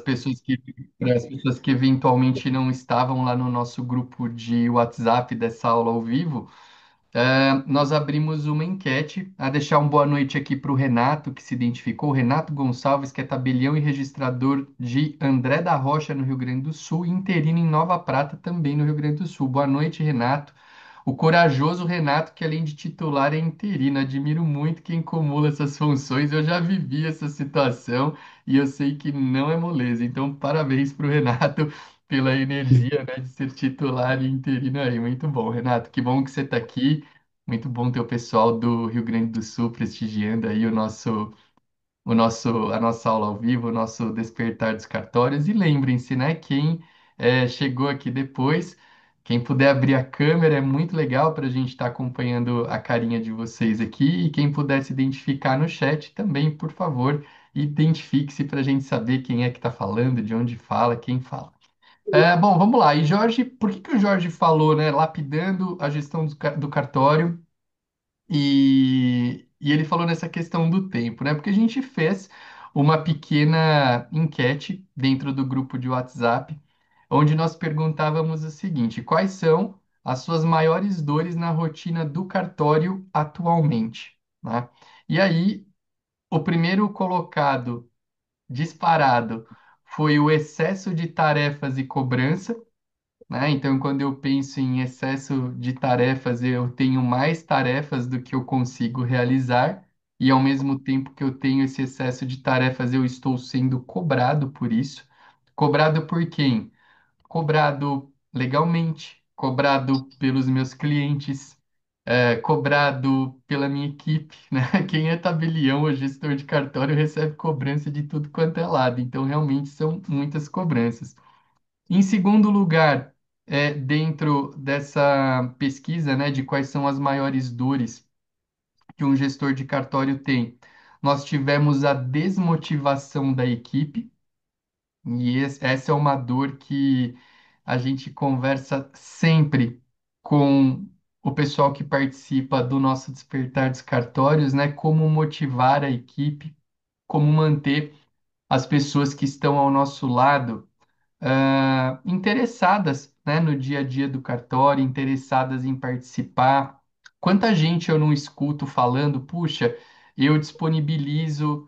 para as pessoas que eventualmente não estavam lá no nosso grupo de WhatsApp dessa aula ao vivo, nós abrimos uma enquete a deixar uma boa noite aqui para o Renato, que se identificou, Renato Gonçalves, que é tabelião e registrador de André da Rocha, no Rio Grande do Sul, e interino em Nova Prata, também no Rio Grande do Sul. Boa noite, Renato. O corajoso Renato, que além de titular é interino. Admiro muito quem acumula essas funções. Eu já vivi essa situação e eu sei que não é moleza. Então, parabéns para o Renato pela energia, né, de ser titular e interino aí. Muito bom, Renato. Que bom que você está aqui. Muito bom ter o pessoal do Rio Grande do Sul prestigiando aí a nossa aula ao vivo, o nosso Despertar dos Cartórios. E lembrem-se, né, quem chegou aqui depois, quem puder abrir a câmera, é muito legal para a gente estar acompanhando a carinha de vocês aqui. E quem puder se identificar no chat também, por favor, identifique-se para a gente saber quem é que está falando, de onde fala, quem fala. Bom, vamos lá. E Jorge, por que que o Jorge falou, né, lapidando a gestão do cartório? E ele falou nessa questão do tempo, né? Porque a gente fez uma pequena enquete dentro do grupo de WhatsApp, onde nós perguntávamos o seguinte: quais são as suas maiores dores na rotina do cartório atualmente, né? E aí, o primeiro colocado disparado foi o excesso de tarefas e cobrança, né? Então, quando eu penso em excesso de tarefas, eu tenho mais tarefas do que eu consigo realizar, e ao mesmo tempo que eu tenho esse excesso de tarefas, eu estou sendo cobrado por isso. Cobrado por quem? Cobrado legalmente, cobrado pelos meus clientes, cobrado pela minha equipe, né? Quem é tabelião ou gestor de cartório recebe cobrança de tudo quanto é lado, então realmente são muitas cobranças. Em segundo lugar, dentro dessa pesquisa, né, de quais são as maiores dores que um gestor de cartório tem, nós tivemos a desmotivação da equipe, e essa é uma dor que a gente conversa sempre com o pessoal que participa do nosso Despertar dos Cartórios, né, como motivar a equipe, como manter as pessoas que estão ao nosso lado interessadas, né, no dia a dia do cartório, interessadas em participar. Quanta gente eu não escuto falando, puxa, eu disponibilizo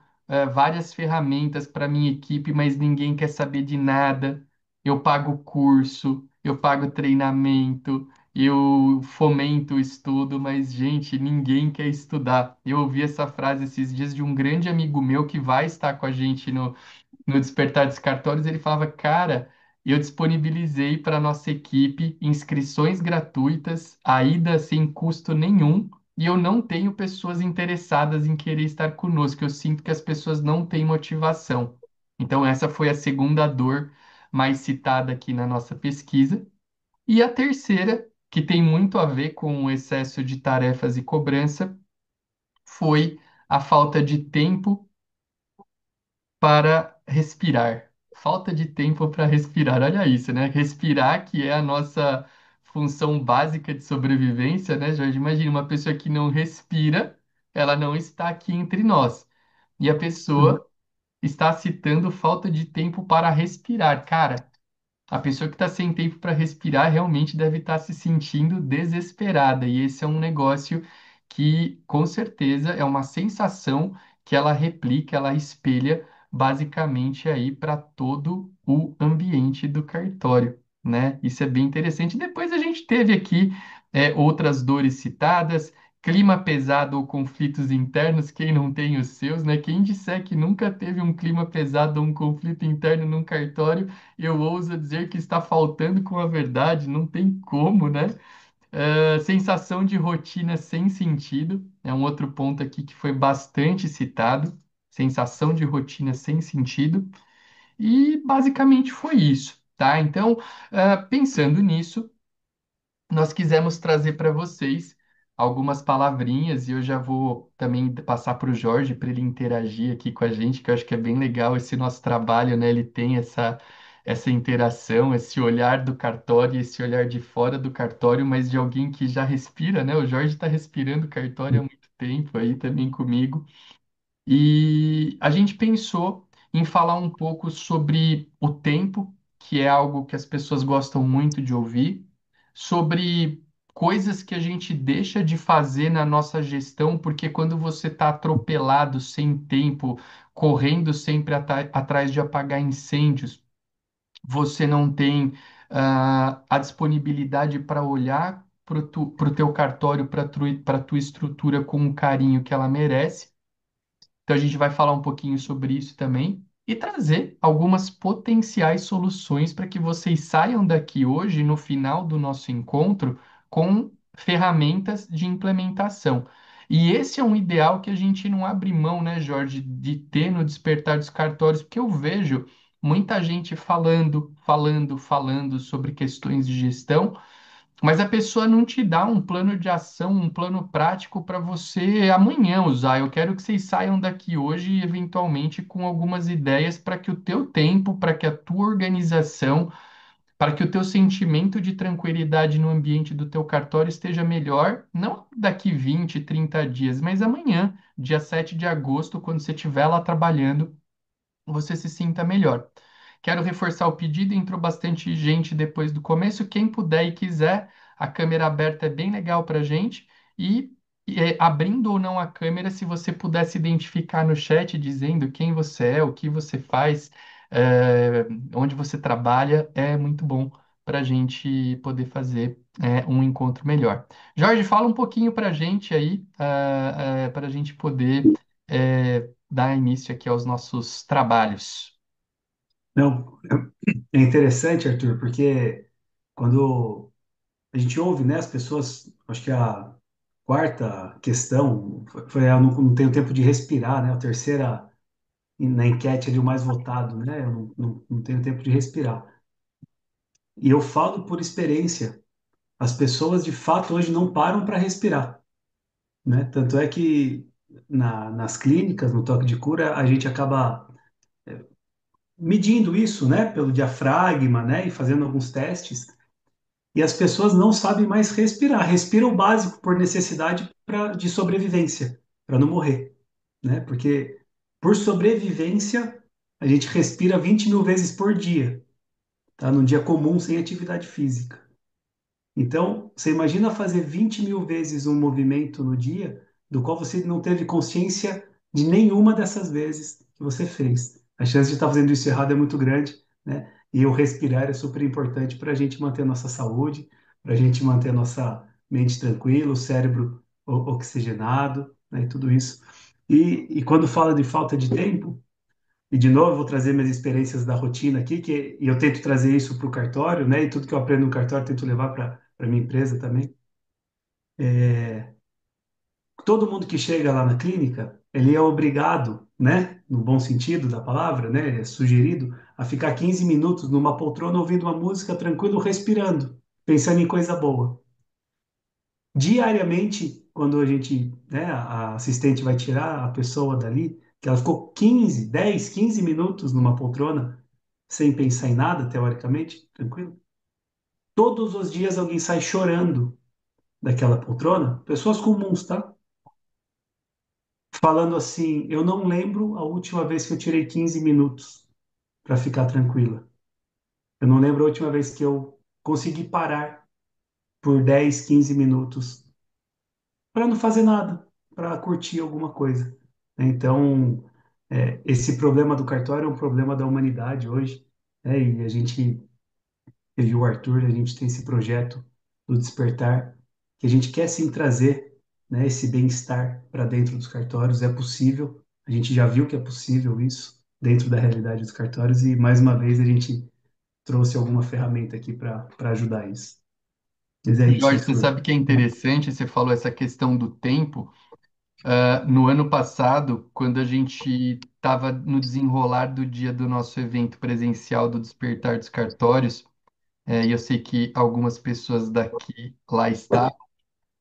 várias ferramentas para minha equipe, mas ninguém quer saber de nada. Eu pago curso, eu pago treinamento, eu fomento o estudo, mas, gente, ninguém quer estudar. Eu ouvi essa frase esses dias de um grande amigo meu que vai estar com a gente no Despertar dos Cartórios, ele falava, cara, eu disponibilizei para nossa equipe inscrições gratuitas, a ida sem custo nenhum, e eu não tenho pessoas interessadas em querer estar conosco. Eu sinto que as pessoas não têm motivação. Então, essa foi a segunda dor mais citada aqui na nossa pesquisa. E a terceira, que tem muito a ver com o excesso de tarefas e cobrança, foi a falta de tempo para respirar. Falta de tempo para respirar. Olha isso, né? Respirar, que é a nossa função básica de sobrevivência, né, Jorge? Imagina uma pessoa que não respira, ela não está aqui entre nós. E a Uhum. pessoa está citando falta de tempo para respirar. Cara, a pessoa que está sem tempo para respirar realmente deve estar se sentindo desesperada. E esse é um negócio que, com certeza, é uma sensação que ela replica, ela espelha basicamente aí para todo o ambiente do cartório, né? Isso é bem interessante. Depois a gente teve aqui outras dores citadas. Clima pesado ou conflitos internos, quem não tem os seus, né? Quem disser que nunca teve um clima pesado ou um conflito interno num cartório, eu ouso dizer que está faltando com a verdade, não tem como, né? Sensação de rotina sem sentido é um outro ponto aqui que foi bastante citado. Sensação de rotina sem sentido. E basicamente foi isso, tá? Então, pensando nisso, nós quisemos trazer para vocês algumas palavrinhas e eu já vou também passar para o Jorge para ele interagir aqui com a gente, que eu acho que é bem legal esse nosso trabalho, né? Ele tem essa interação, esse olhar do cartório, esse olhar de fora do cartório, mas de alguém que já respira, né? O Jorge está respirando cartório há muito tempo aí também comigo. E a gente pensou em falar um pouco sobre o tempo, que é algo que as pessoas gostam muito de ouvir, sobre coisas que a gente deixa de fazer na nossa gestão, porque quando você está atropelado, sem tempo, correndo sempre atrás de apagar incêndios, você não tem a disponibilidade para olhar para o teu cartório, para a tua estrutura com o carinho que ela merece. Então, a gente vai falar um pouquinho sobre isso também e trazer algumas potenciais soluções para que vocês saiam daqui hoje, no final do nosso encontro, com ferramentas de implementação. E esse é um ideal que a gente não abre mão, né, Jorge, de ter no despertar dos cartórios, porque eu vejo muita gente falando sobre questões de gestão, mas a pessoa não te dá um plano de ação, um plano prático para você amanhã usar. Eu quero que vocês saiam daqui hoje, eventualmente, com algumas ideias para que o teu tempo, para que a tua organização, para que o teu sentimento de tranquilidade no ambiente do teu cartório esteja melhor, não daqui 20, 30 dias, mas amanhã, dia 7 de agosto, quando você estiver lá trabalhando, você se sinta melhor. Quero reforçar o pedido, entrou bastante gente depois do começo. Quem puder e quiser, a câmera aberta é bem legal para gente. E, abrindo ou não a câmera, se você puder se identificar no chat dizendo quem você é, o que você faz, onde você trabalha, é muito bom para a gente poder fazer um encontro melhor. Jorge, fala um pouquinho para a gente aí, para a gente poder dar início aqui aos nossos trabalhos. Não, é interessante, Arthur, porque quando a gente ouve, né, as pessoas, acho que a quarta questão foi eu não tenho tempo de respirar, né? A terceira na enquete ali o mais votado, né? Eu não tenho tempo de respirar. E eu falo por experiência, as pessoas de fato hoje não param para respirar, né? Tanto é que nas clínicas, no toque de cura, a gente acaba medindo isso, né, pelo diafragma, né, e fazendo alguns testes. E as pessoas não sabem mais respirar. Respiram o básico por necessidade de sobrevivência, para não morrer, né? Porque por sobrevivência a gente respira 20 mil vezes por dia, tá? Num dia comum sem atividade física. Então, você imagina fazer 20 mil vezes um movimento no dia, do qual você não teve consciência de nenhuma dessas vezes que você fez. A chance de estar fazendo isso errado é muito grande, né? E o respirar é super importante para a gente manter a nossa saúde, para a gente manter a nossa mente tranquila, o cérebro oxigenado, né? E tudo isso. E quando fala de falta de tempo, e de novo, vou trazer minhas experiências da rotina aqui, e eu tento trazer isso para o cartório, né? E tudo que eu aprendo no cartório, eu tento levar para minha empresa também. Todo mundo que chega lá na clínica, ele é obrigado, né? No bom sentido da palavra, né? É sugerido a ficar 15 minutos numa poltrona ouvindo uma música tranquilo, respirando, pensando em coisa boa. Diariamente, quando a gente, né, a assistente vai tirar a pessoa dali, que ela ficou 15, 10, 15 minutos numa poltrona, sem pensar em nada, teoricamente, tranquilo. Todos os dias alguém sai chorando daquela poltrona, pessoas comuns, tá? Falando assim, eu não lembro a última vez que eu tirei 15 minutos para ficar tranquila. Eu não lembro a última vez que eu consegui parar por 10, 15 minutos para não fazer nada, para curtir alguma coisa. Então, esse problema do cartório é um problema da humanidade hoje, né? E a gente, eu e o Arthur, a gente tem esse projeto do Despertar, que a gente quer sim trazer, né, esse bem-estar para dentro dos cartórios. É possível, a gente já viu que é possível isso dentro da realidade dos cartórios, e mais uma vez a gente trouxe alguma ferramenta aqui para ajudar isso. Mas é isso, Jorge, você Arthur. sabe que é interessante, você falou essa questão do tempo. No ano passado, quando a gente estava no desenrolar do dia do nosso evento presencial do Despertar dos Cartórios, e eu sei que algumas pessoas daqui lá estavam,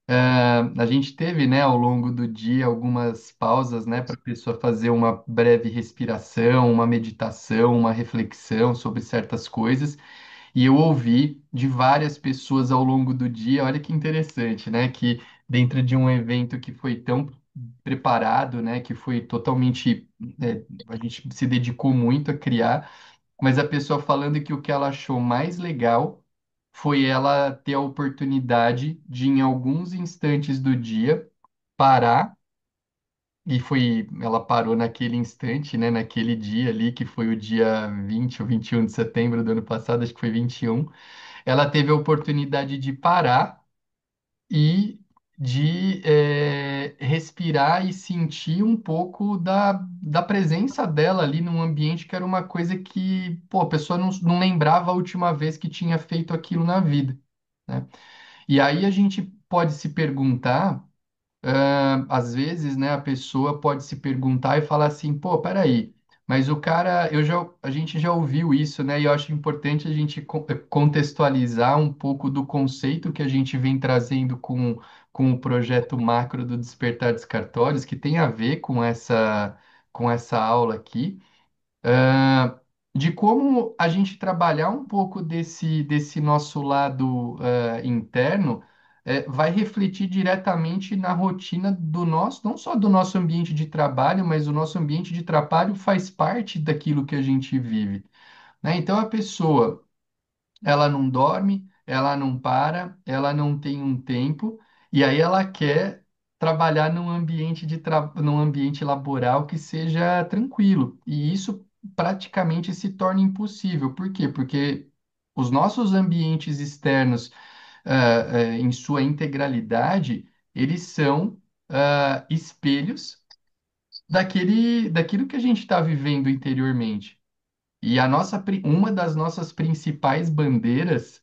a gente teve, né, ao longo do dia algumas pausas, né, para a pessoa fazer uma breve respiração, uma meditação, uma reflexão sobre certas coisas. E eu ouvi de várias pessoas ao longo do dia, olha que interessante, né? Que dentro de um evento que foi tão preparado, né? Que foi totalmente, a gente se dedicou muito a criar, mas a pessoa falando que o que ela achou mais legal foi ela ter a oportunidade de, em alguns instantes do dia, parar. E foi, ela parou naquele instante, né, naquele dia ali, que foi o dia 20 ou 21 de setembro do ano passado, acho que foi 21. Ela teve a oportunidade de parar e de respirar e sentir um pouco da presença dela ali num ambiente que era uma coisa que, pô, a pessoa não lembrava a última vez que tinha feito aquilo na vida, né? E aí a gente pode se perguntar, às vezes, né, a pessoa pode se perguntar e falar assim, pô, peraí, mas o cara, a gente já ouviu isso, né? E eu acho importante a gente contextualizar um pouco do conceito que a gente vem trazendo com o projeto macro do Despertar dos Cartórios, que tem a ver com essa aula aqui, de como a gente trabalhar um pouco desse nosso lado interno, vai refletir diretamente na rotina do nosso, não só do nosso ambiente de trabalho, mas o nosso ambiente de trabalho faz parte daquilo que a gente vive, né? Então a pessoa, ela não dorme, ela não para, ela não tem um tempo, e aí ela quer trabalhar num ambiente laboral que seja tranquilo. E isso praticamente se torna impossível. Por quê? Porque os nossos ambientes externos, em sua integralidade, eles são espelhos daquilo que a gente está vivendo interiormente. E uma das nossas principais bandeiras,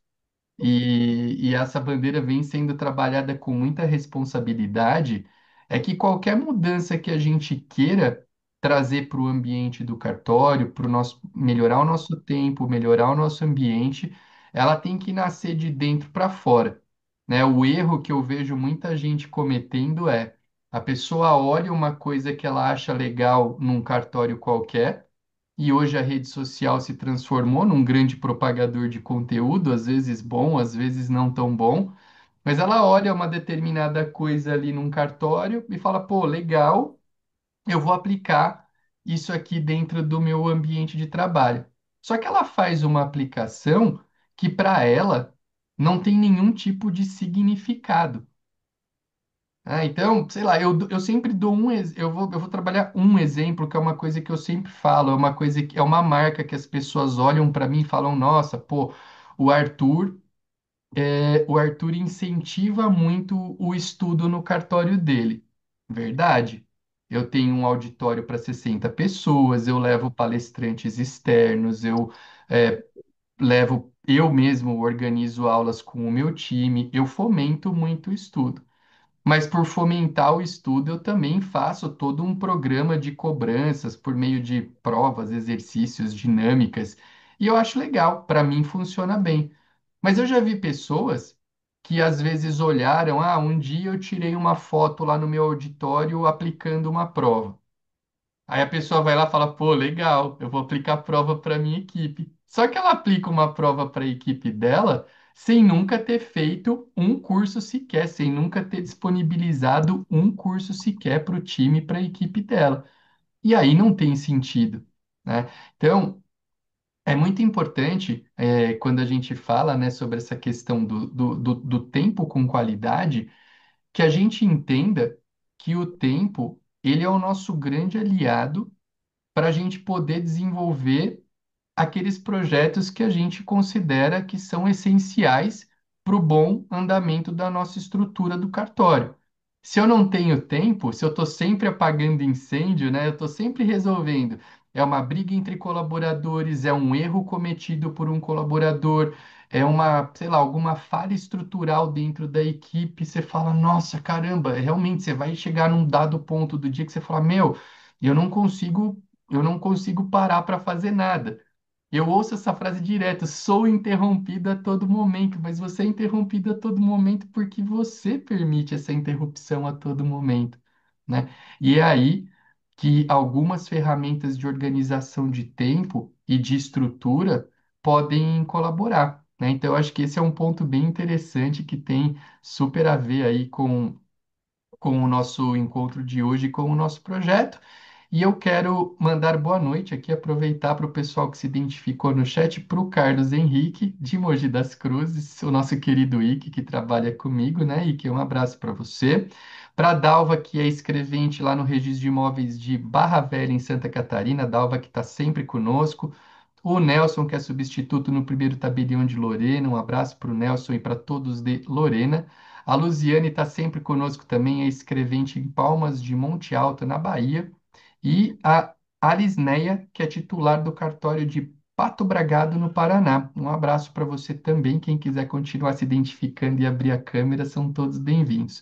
e essa bandeira vem sendo trabalhada com muita responsabilidade, é que qualquer mudança que a gente queira trazer para o ambiente do cartório, para o nosso melhorar o nosso tempo, melhorar o nosso ambiente, ela tem que nascer de dentro para fora, né? O erro que eu vejo muita gente cometendo é a pessoa olha uma coisa que ela acha legal num cartório qualquer, e hoje a rede social se transformou num grande propagador de conteúdo, às vezes bom, às vezes não tão bom, mas ela olha uma determinada coisa ali num cartório e fala, pô, legal, eu vou aplicar isso aqui dentro do meu ambiente de trabalho. Só que ela faz uma aplicação que para ela não tem nenhum tipo de significado. Então, sei lá, eu sempre dou eu vou trabalhar um exemplo, que é uma coisa que eu sempre falo, é uma coisa que é uma marca que as pessoas olham para mim e falam, nossa, pô, o Arthur, o Arthur incentiva muito o estudo no cartório dele. Verdade. Eu tenho um auditório para 60 pessoas, eu levo palestrantes externos, eu mesmo organizo aulas com o meu time, eu fomento muito o estudo. Mas por fomentar o estudo, eu também faço todo um programa de cobranças por meio de provas, exercícios, dinâmicas. E eu acho legal, para mim funciona bem. Mas eu já vi pessoas que às vezes olharam, um dia eu tirei uma foto lá no meu auditório aplicando uma prova. Aí a pessoa vai lá e fala, pô, legal, eu vou aplicar a prova para minha equipe. Só que ela aplica uma prova para a equipe dela sem nunca ter feito um curso sequer, sem nunca ter disponibilizado um curso sequer para o time, para a equipe dela. E aí não tem sentido, né? Então, é muito importante, quando a gente fala, né, sobre essa questão do tempo com qualidade, que a gente entenda que o tempo, ele é o nosso grande aliado para a gente poder desenvolver aqueles projetos que a gente considera que são essenciais para o bom andamento da nossa estrutura do cartório. Se eu não tenho tempo, se eu estou sempre apagando incêndio, né, eu estou sempre resolvendo. É uma briga entre colaboradores, é um erro cometido por um colaborador, é uma, sei lá, alguma falha estrutural dentro da equipe. Você fala, nossa, caramba, realmente você vai chegar num dado ponto do dia que você fala, meu, eu não consigo, eu não consigo parar para fazer nada. Eu ouço essa frase direto, sou interrompido a todo momento, mas você é interrompido a todo momento porque você permite essa interrupção a todo momento, né? E é aí que algumas ferramentas de organização de tempo e de estrutura podem colaborar, né? Então, eu acho que esse é um ponto bem interessante que tem super a ver aí com o nosso encontro de hoje, com o nosso projeto. E eu quero mandar boa noite aqui, aproveitar para o pessoal que se identificou no chat, para o Carlos Henrique, de Mogi das Cruzes, o nosso querido Ike, que trabalha comigo, né? Ike, um abraço para você. Para a Dalva, que é escrevente lá no Registro de Imóveis de Barra Velha, em Santa Catarina, Dalva que está sempre conosco. O Nelson, que é substituto no primeiro tabelião de Lorena, um abraço para o Nelson e para todos de Lorena. A Luziane está sempre conosco também, é escrevente em Palmas de Monte Alto, na Bahia. E a Alisneia, que é titular do cartório de Pato Bragado, no Paraná. Um abraço para você também. Quem quiser continuar se identificando e abrir a câmera, são todos bem-vindos.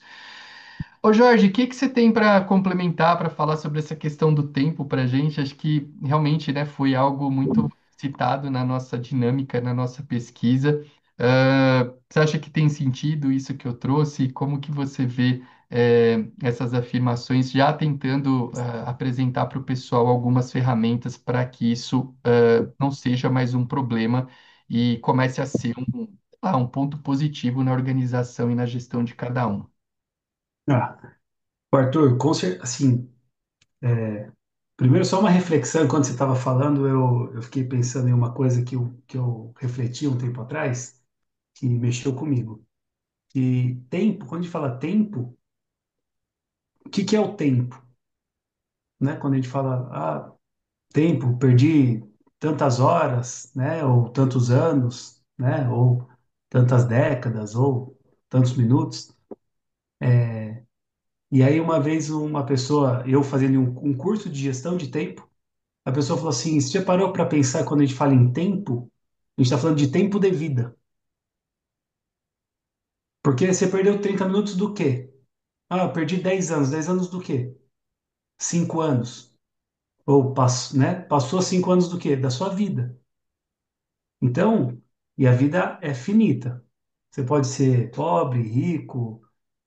Ô Jorge, o que que você tem para complementar, para falar sobre essa questão do tempo para a gente? Acho que realmente, né, foi algo muito citado na nossa dinâmica, na nossa pesquisa. Você acha que tem sentido isso que eu trouxe? Como que você vê, essas afirmações, já tentando, apresentar para o pessoal algumas ferramentas para que isso, não seja mais um problema e comece a ser um ponto positivo na organização e na gestão de cada um? Ah, Arthur, assim, primeiro só uma reflexão, quando você estava falando, eu fiquei pensando em uma coisa que eu refleti um tempo atrás, que mexeu comigo. E tempo, quando a gente fala tempo, o que que é o tempo? Né? Quando a gente fala, tempo, perdi tantas horas, né? Ou tantos anos, né? Ou tantas décadas, ou tantos minutos. E aí, uma vez, uma pessoa, eu fazendo um curso de gestão de tempo, a pessoa falou assim: você já parou para pensar quando a gente fala em tempo? A gente está falando de tempo de vida. Porque você perdeu 30 minutos do quê? Ah, eu perdi 10 anos. 10 anos do quê? 5 anos. Ou né? Passou 5 anos do quê? Da sua vida. Então, e a vida é finita. Você pode ser pobre, rico,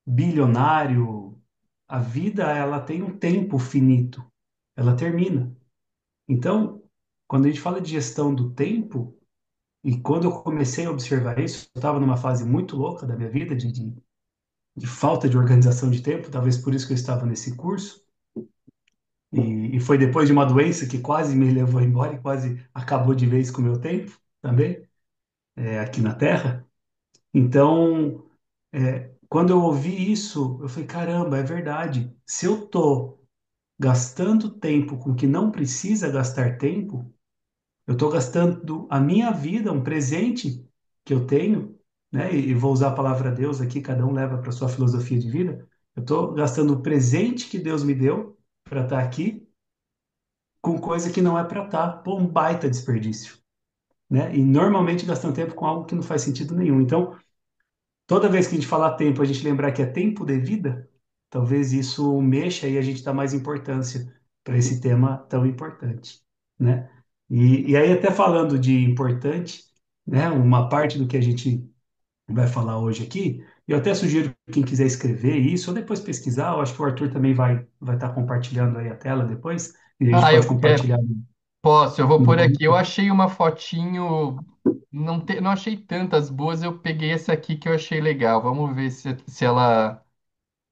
bilionário. A vida, ela tem um tempo finito. Ela termina. Então, quando a gente fala de gestão do tempo, e quando eu comecei a observar isso, eu estava numa fase muito louca da minha vida, de falta de organização de tempo, talvez por isso que eu estava nesse curso, e foi depois de uma doença que quase me levou embora e quase acabou de vez com o meu tempo também, aqui na Terra. Então, quando eu ouvi isso, eu falei, caramba, é verdade. Se eu estou gastando tempo com o que não precisa gastar tempo, eu estou gastando a minha vida, um presente que eu tenho, né? E vou usar a palavra Deus aqui, cada um leva para sua filosofia de vida. Eu estou gastando o presente que Deus me deu para estar aqui com coisa que não é para estar, pô, um baita desperdício, né? E normalmente gastando tempo com algo que não faz sentido nenhum. Então, toda vez que a gente falar tempo, a gente lembrar que é tempo de vida, talvez isso mexa e a gente dá mais importância para esse tema tão importante, né? E aí, até falando de importante, né? Uma parte do que a gente vai falar hoje aqui, eu até sugiro quem quiser escrever isso ou depois pesquisar, eu acho que o Arthur também vai estar compartilhando aí a tela depois, e a gente Ah, pode compartilhar posso, eu vou no por aqui. Eu grupo. achei uma fotinho, não achei tantas boas, eu peguei essa aqui que eu achei legal. Vamos ver se É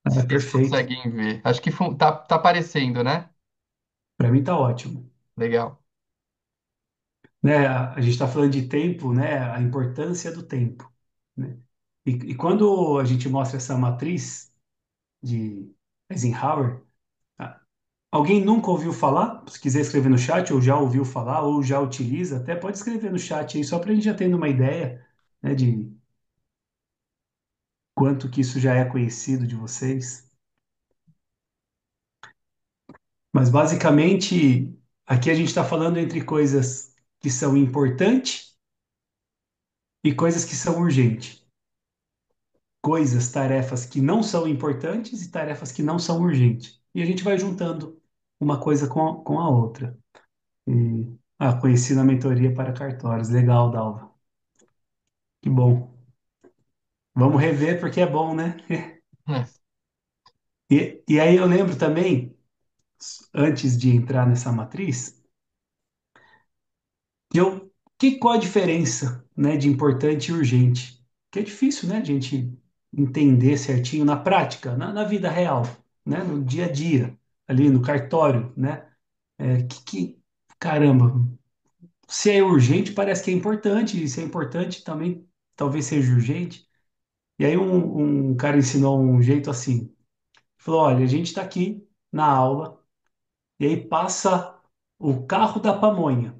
vocês perfeito. conseguem ver. Acho que tá aparecendo, né? Para mim tá ótimo. Legal. Né? A gente está falando de tempo, né? A importância do tempo, né? E quando a gente mostra essa matriz de Eisenhower, ah, alguém nunca ouviu falar? Se quiser escrever no chat, ou já ouviu falar, ou já utiliza, até pode escrever no chat aí, só para a gente já tendo uma ideia, né, de quanto que isso já é conhecido de vocês. Mas basicamente, aqui a gente está falando entre coisas que são importantes e coisas que são urgentes. Coisas, tarefas que não são importantes e tarefas que não são urgentes. E a gente vai juntando uma coisa com a outra. Conheci na mentoria para cartórios. Legal, Dalva. Que bom. Vamos rever porque é bom, né? E aí eu lembro também, antes de entrar nessa matriz, qual a diferença, né, de importante e urgente? Que é difícil, né, gente? entender certinho na prática, na vida real, né? No dia a dia, ali no cartório, né? Caramba, se é urgente, parece que é importante, e se é importante também, talvez seja urgente. E aí um cara ensinou um jeito assim, falou, olha, a gente está aqui na aula, e aí passa o carro da pamonha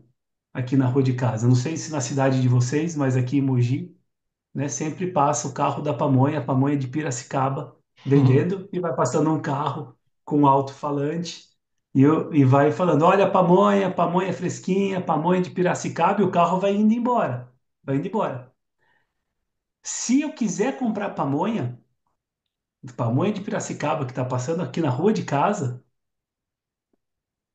aqui na rua de casa. Não sei se na cidade de vocês, mas aqui em Mogi, né, sempre passa o carro da pamonha, a pamonha de Piracicaba, vendendo, e vai passando um carro com um alto-falante e vai falando: olha, pamonha fresquinha, pamonha de Piracicaba, e o carro vai indo embora. Vai indo embora. Se eu quiser comprar pamonha de Piracicaba que está passando aqui na rua de casa,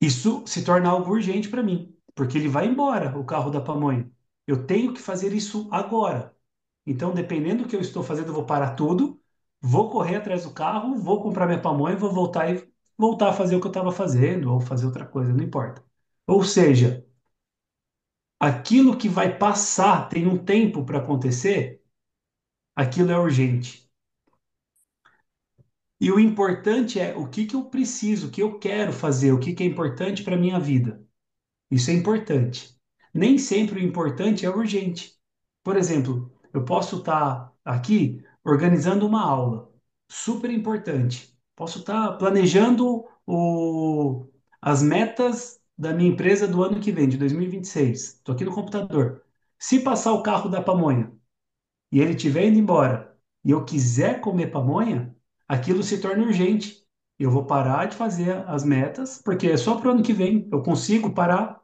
isso se torna algo urgente para mim, porque ele vai embora, o carro da pamonha. Eu tenho que fazer isso agora. Então, dependendo do que eu estou fazendo, eu vou parar tudo, vou correr atrás do carro, vou comprar minha pamonha, vou voltar a fazer o que eu estava fazendo ou fazer outra coisa, não importa. Ou seja, aquilo que vai passar tem um tempo para acontecer, aquilo é urgente. E o importante é o que que eu preciso, o que eu quero fazer, o que que é importante para minha vida. Isso é importante. Nem sempre o importante é urgente. Por exemplo, eu posso estar aqui organizando uma aula super importante. Posso estar planejando as metas da minha empresa do ano que vem, de 2026. Estou aqui no computador. Se passar o carro da pamonha e ele estiver indo embora e eu quiser comer pamonha, aquilo se torna urgente. Eu vou parar de fazer as metas, porque é só para o ano que vem. Eu consigo parar,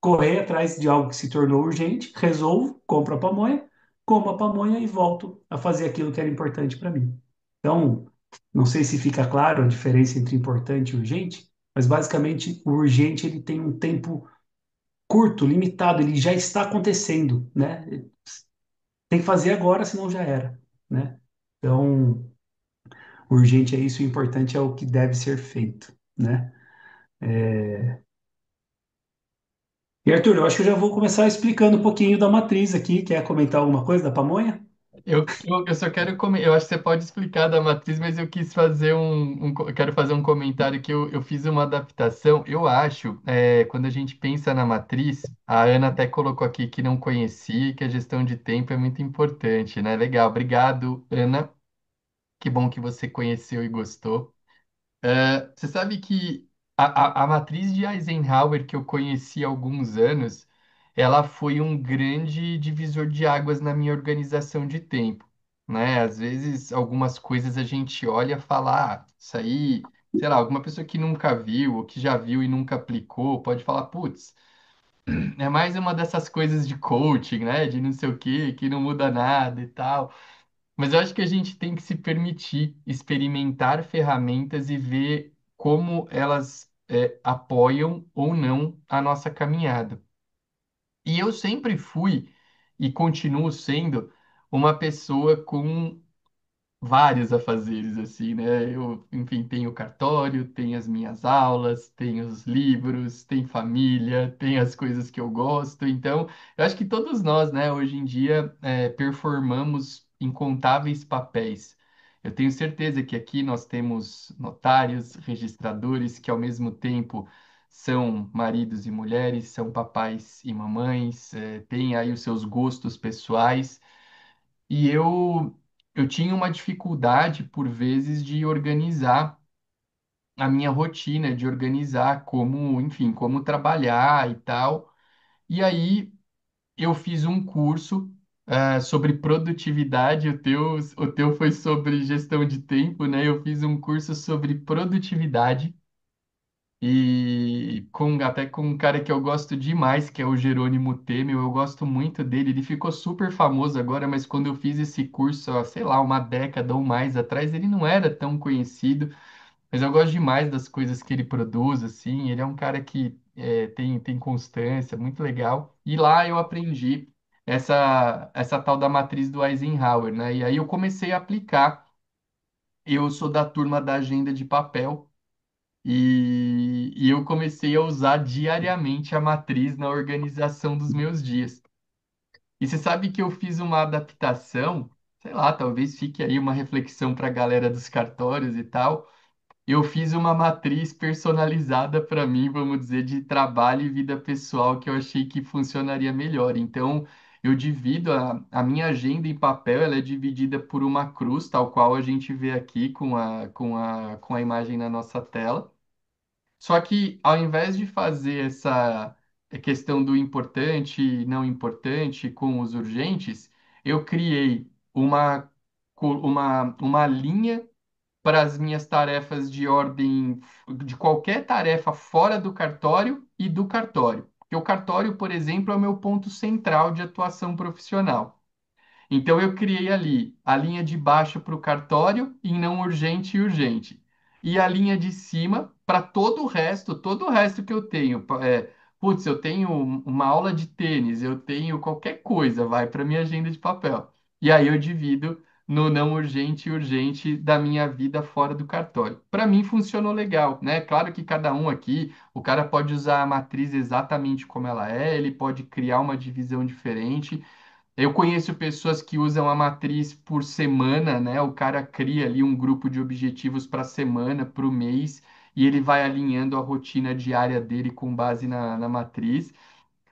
correr atrás de algo que se tornou urgente, resolvo, compro a pamonha, como a pamonha e volto a fazer aquilo que era importante para mim. Então, não sei se fica claro a diferença entre importante e urgente, mas basicamente o urgente ele tem um tempo curto, limitado, ele já está acontecendo, né? Tem que fazer agora, senão já era, né? Então, urgente é isso, o importante é o que deve ser feito, né? E Arthur, eu acho que eu já vou começar explicando um pouquinho da matriz aqui. Quer comentar alguma coisa da pamonha? Eu só quero eu acho que você pode explicar da matriz, mas eu quis fazer eu quero fazer um comentário que eu fiz uma adaptação. Eu acho, quando a gente pensa na matriz, a Ana até colocou aqui que não conhecia, que a gestão de tempo é muito importante, né? Legal, obrigado, Ana. Que bom que você conheceu e gostou. Você sabe que a matriz de Eisenhower que eu conheci há alguns anos, ela foi um grande divisor de águas na minha organização de tempo, né? Às vezes algumas coisas a gente olha e fala, isso aí, sei lá, alguma pessoa que nunca viu ou que já viu e nunca aplicou, pode falar, putz, é mais uma dessas coisas de coaching, né? De não sei o quê, que não muda nada e tal. Mas eu acho que a gente tem que se permitir experimentar ferramentas e ver como elas apoiam ou não a nossa caminhada. E eu sempre fui e continuo sendo uma pessoa com vários afazeres, assim, né? Eu, enfim, tenho cartório, tenho as minhas aulas, tenho os livros, tenho família, tenho as coisas que eu gosto. Então, eu acho que todos nós, né, hoje em dia, performamos incontáveis papéis. Eu tenho certeza que aqui nós temos notários, registradores, que ao mesmo tempo são maridos e mulheres, são papais e mamães, têm aí os seus gostos pessoais. E eu tinha uma dificuldade, por vezes, de organizar a minha rotina, de organizar como, enfim, como trabalhar e tal. E aí eu fiz um curso, sobre produtividade, o teu foi sobre gestão de tempo, né? Eu fiz um curso sobre produtividade. E até com um cara que eu gosto demais, que é o Jerônimo Temel, eu gosto muito dele. Ele ficou super famoso agora, mas quando eu fiz esse curso, ó, sei lá, uma década ou mais atrás, ele não era tão conhecido. Mas eu gosto demais das coisas que ele produz, assim. Ele é um cara que tem constância, muito legal. E lá eu aprendi essa tal da matriz do Eisenhower, né? E aí eu comecei a aplicar. Eu sou da turma da agenda de papel. E eu comecei a usar diariamente a matriz na organização dos meus dias. E você sabe que eu fiz uma adaptação, sei lá, talvez fique aí uma reflexão para a galera dos cartórios e tal. Eu fiz uma matriz personalizada para mim, vamos dizer, de trabalho e vida pessoal que eu achei que funcionaria melhor. Então, eu divido a minha agenda em papel, ela é dividida por uma cruz, tal qual a gente vê aqui com a imagem na nossa tela. Só que ao invés de fazer essa questão do importante e não importante com os urgentes, eu criei uma linha para as minhas tarefas de ordem, de qualquer tarefa fora do cartório e do cartório. Porque o cartório, por exemplo, é o meu ponto central de atuação profissional. Então eu criei ali a linha de baixo para o cartório em não urgente e urgente. E a linha de cima para todo o resto que eu tenho. Putz, eu tenho uma aula de tênis, eu tenho qualquer coisa, vai para minha agenda de papel. E aí eu divido no não urgente e urgente da minha vida fora do cartório. Para mim funcionou legal, né? Claro que cada um aqui, o cara pode usar a matriz exatamente como ela é, ele pode criar uma divisão diferente. Eu conheço pessoas que usam a matriz por semana, né? O cara cria ali um grupo de objetivos para a semana, para o mês, e ele vai alinhando a rotina diária dele com base na matriz.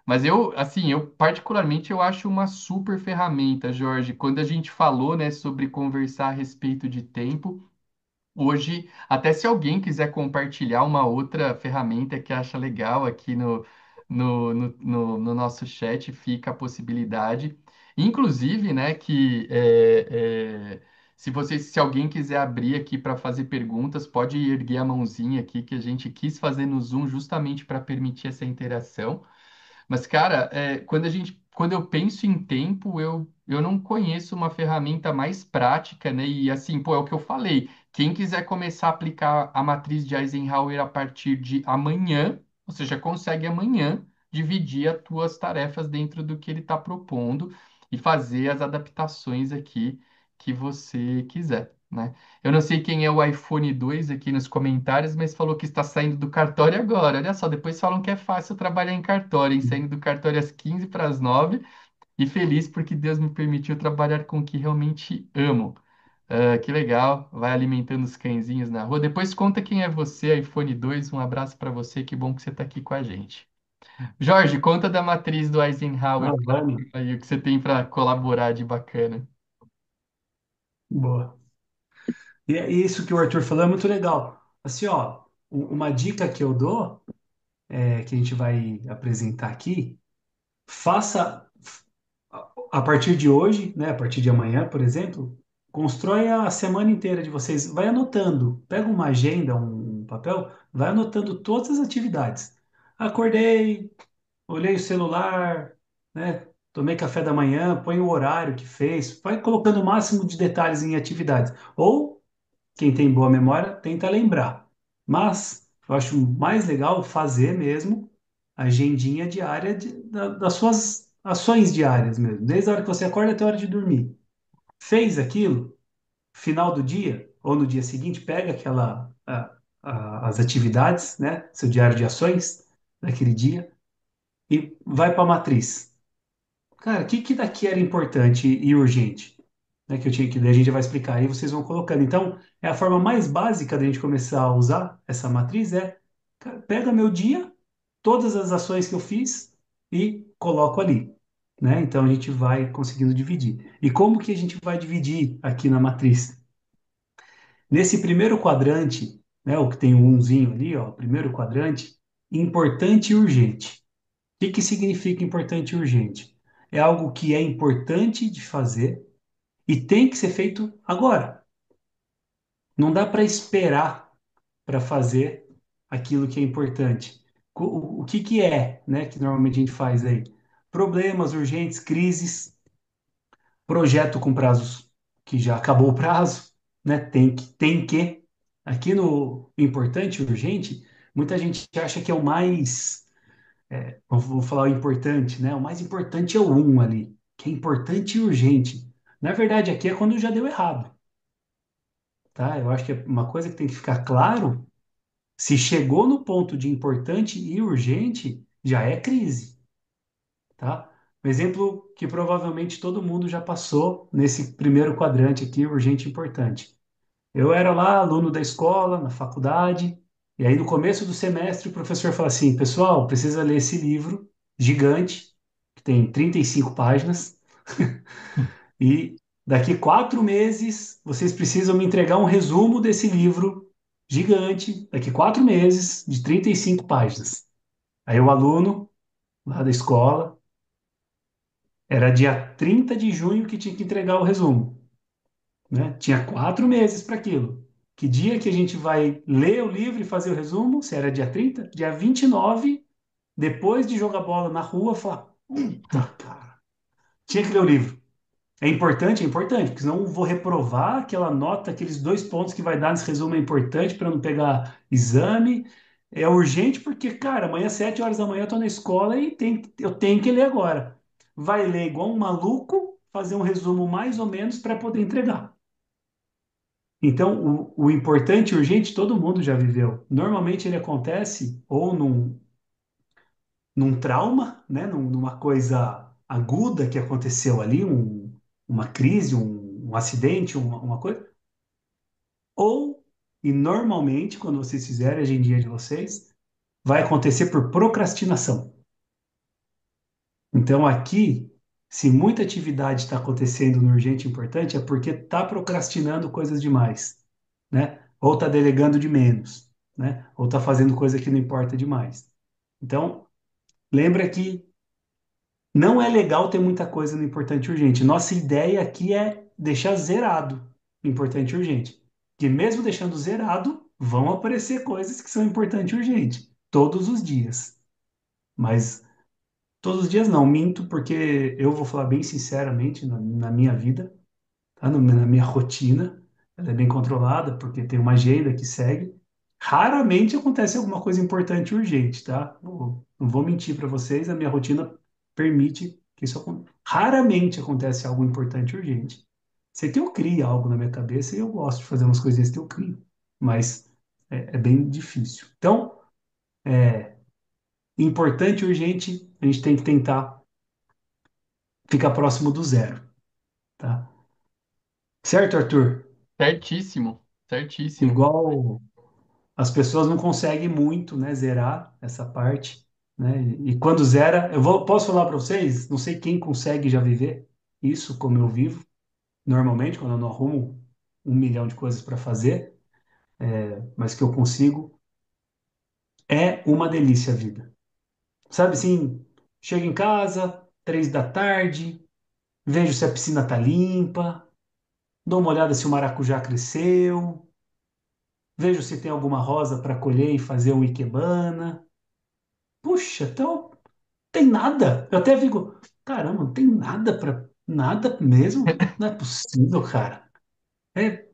Mas eu, assim, eu particularmente eu acho uma super ferramenta, Jorge. Quando a gente falou, né, sobre conversar a respeito de tempo, hoje, até se alguém quiser compartilhar uma outra ferramenta que acha legal aqui no nosso chat, fica a possibilidade. Inclusive, né, se alguém quiser abrir aqui para fazer perguntas, pode erguer a mãozinha aqui, que a gente quis fazer no Zoom justamente para permitir essa interação. Mas, cara, quando eu penso em tempo, eu não conheço uma ferramenta mais prática, né? E assim, pô, é o que eu falei. Quem quiser começar a aplicar a matriz de Eisenhower a partir de amanhã, você já consegue amanhã dividir as tuas tarefas dentro do que ele está propondo e fazer as adaptações aqui que você quiser, né? Eu não sei quem é o iPhone 2 aqui nos comentários, mas falou que está saindo do cartório agora. Olha só, depois falam que é fácil trabalhar em cartório, hein? Saindo do cartório às 15 para as 9 e feliz porque Deus me permitiu trabalhar com o que realmente amo. Ah, que legal, vai alimentando os cãezinhos na rua. Depois conta quem é você, iPhone 2. Um abraço para você, que bom que você está aqui com a gente. Jorge, conta da matriz do Ah, Eisenhower vamos. aí, o que você tem para colaborar de bacana. Boa. E é isso que o Arthur falou é muito legal. Assim, ó, uma dica que eu dou, que a gente vai apresentar aqui, faça a partir de hoje, né, a partir de amanhã, por exemplo, constrói a semana inteira de vocês. Vai anotando, pega uma agenda, um papel, vai anotando todas as atividades. Acordei, olhei o celular, né, tomei café da manhã, põe o horário que fez, vai colocando o máximo de detalhes em atividades. Ou quem tem boa memória tenta lembrar. Mas eu acho mais legal fazer mesmo a agendinha diária das suas ações diárias mesmo, desde a hora que você acorda até a hora de dormir. Fez aquilo, final do dia ou no dia seguinte, pega as atividades, né, seu diário de ações daquele dia e vai para a matriz. Cara, o que que daqui era importante e urgente? Né, que eu tinha que daí a gente vai explicar aí, vocês vão colocando. Então, é a forma mais básica da gente começar a usar essa matriz cara, pega meu dia, todas as ações que eu fiz e coloco ali, né? Então a gente vai conseguindo dividir. E como que a gente vai dividir aqui na matriz? Nesse primeiro quadrante, né, o que tem um umzinho ali, ó, primeiro quadrante, importante e urgente. O que que significa importante e urgente? É algo que é importante de fazer e tem que ser feito agora. Não dá para esperar para fazer aquilo que é importante. O que que é, né, que normalmente a gente faz aí? Problemas urgentes, crises, projeto com prazos que já acabou o prazo, né? Tem que. Aqui no importante e urgente, muita gente acha que é o mais, vou falar o importante, né? O mais importante é o um ali, que é importante e urgente. Na verdade, aqui é quando já deu errado, tá? Eu acho que é uma coisa que tem que ficar claro, se chegou no ponto de importante e urgente, já é crise, tá? Um exemplo que provavelmente todo mundo já passou nesse primeiro quadrante aqui, urgente e importante. Eu era lá aluno da escola, na faculdade, e aí no começo do semestre o professor fala assim: pessoal, precisa ler esse livro gigante, que tem 35 páginas, e daqui 4 meses vocês precisam me entregar um resumo desse livro gigante, daqui 4 meses, de 35 páginas. Aí o aluno lá da escola, era dia 30 de junho que tinha que entregar o resumo, né? Tinha 4 meses para aquilo. Que dia que a gente vai ler o livro e fazer o resumo? Se era dia 30, dia 29, depois de jogar bola na rua, falar, puta, cara, tinha que ler o livro. É importante, porque senão eu vou reprovar aquela nota, aqueles 2 pontos que vai dar nesse resumo é importante para não pegar exame. É urgente porque, cara, amanhã, 7 horas da manhã, eu tô na escola e eu tenho que ler agora. Vai ler igual um maluco, fazer um resumo mais ou menos para poder entregar. Então, o importante e urgente todo mundo já viveu. Normalmente ele acontece ou num trauma, né? Numa coisa aguda que aconteceu ali, uma crise, um acidente, uma coisa. Ou, e normalmente, quando vocês fizerem a agendinha de vocês, vai acontecer por procrastinação. Então, aqui, se muita atividade está acontecendo no urgente e importante, é porque está procrastinando coisas demais, né? Ou está delegando de menos, né? Ou está fazendo coisa que não importa demais. Então, lembra que não é legal ter muita coisa no importante e urgente. Nossa ideia aqui é deixar zerado importante e urgente. Que mesmo deixando zerado, vão aparecer coisas que são importante e urgente, todos os dias. Mas todos os dias não, minto, porque eu vou falar bem sinceramente na minha vida, tá? Na minha rotina, ela é bem controlada, porque tem uma agenda que segue. Raramente acontece alguma coisa importante e urgente, tá? Não vou mentir para vocês, a minha rotina permite que isso aconteça. Raramente acontece algo importante e urgente. Sei que eu crio algo na minha cabeça e eu gosto de fazer umas coisinhas que eu crio, mas é bem difícil. Então, importante e urgente, a gente tem que tentar ficar próximo do zero, tá? Certo, Arthur? Certíssimo, certíssimo. Igual as pessoas não conseguem muito, né, zerar essa parte, né? E quando zera, posso falar para vocês, não sei quem consegue já viver isso como eu vivo, normalmente, quando eu não arrumo 1 milhão de coisas para fazer, mas que eu consigo, é uma delícia a vida. Sabe assim, chego em casa, 3 da tarde, vejo se a piscina tá limpa, dou uma olhada se o maracujá cresceu, vejo se tem alguma rosa para colher e fazer um ikebana. Puxa, então tem nada. Eu até fico, caramba, não tem nada para nada mesmo? Não é possível, cara. É,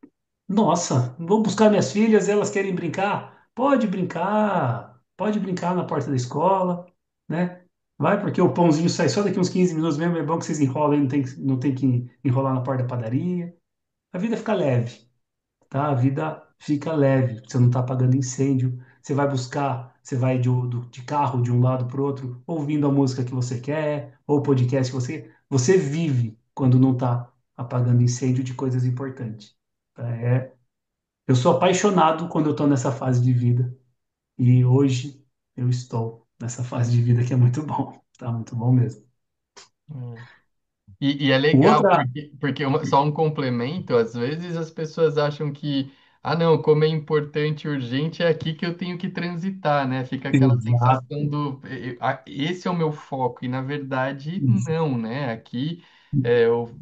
nossa, vou buscar minhas filhas, elas querem brincar? Pode brincar na porta da escola, né? Vai, porque o pãozinho sai só daqui uns 15 minutos mesmo, é bom que vocês enrolam, aí, não tem que enrolar na porta da padaria. A vida fica leve, tá? A vida fica leve, você não está apagando incêndio, você vai buscar, você vai de carro de um lado para o outro, ouvindo a música que você quer, ou o podcast que você vive quando não está apagando incêndio de coisas importantes. Tá? Eu sou apaixonado quando eu estou nessa fase de vida, e hoje eu estou nessa fase de vida que é muito bom, tá? Muito bom mesmo. E é legal Outra, porque só um complemento, às vezes as pessoas acham que, ah, não, como é importante e urgente, é aqui que eu tenho que transitar, né? Fica aquela sensação exato, do, esse é o meu foco, e na verdade, não, né? Aqui,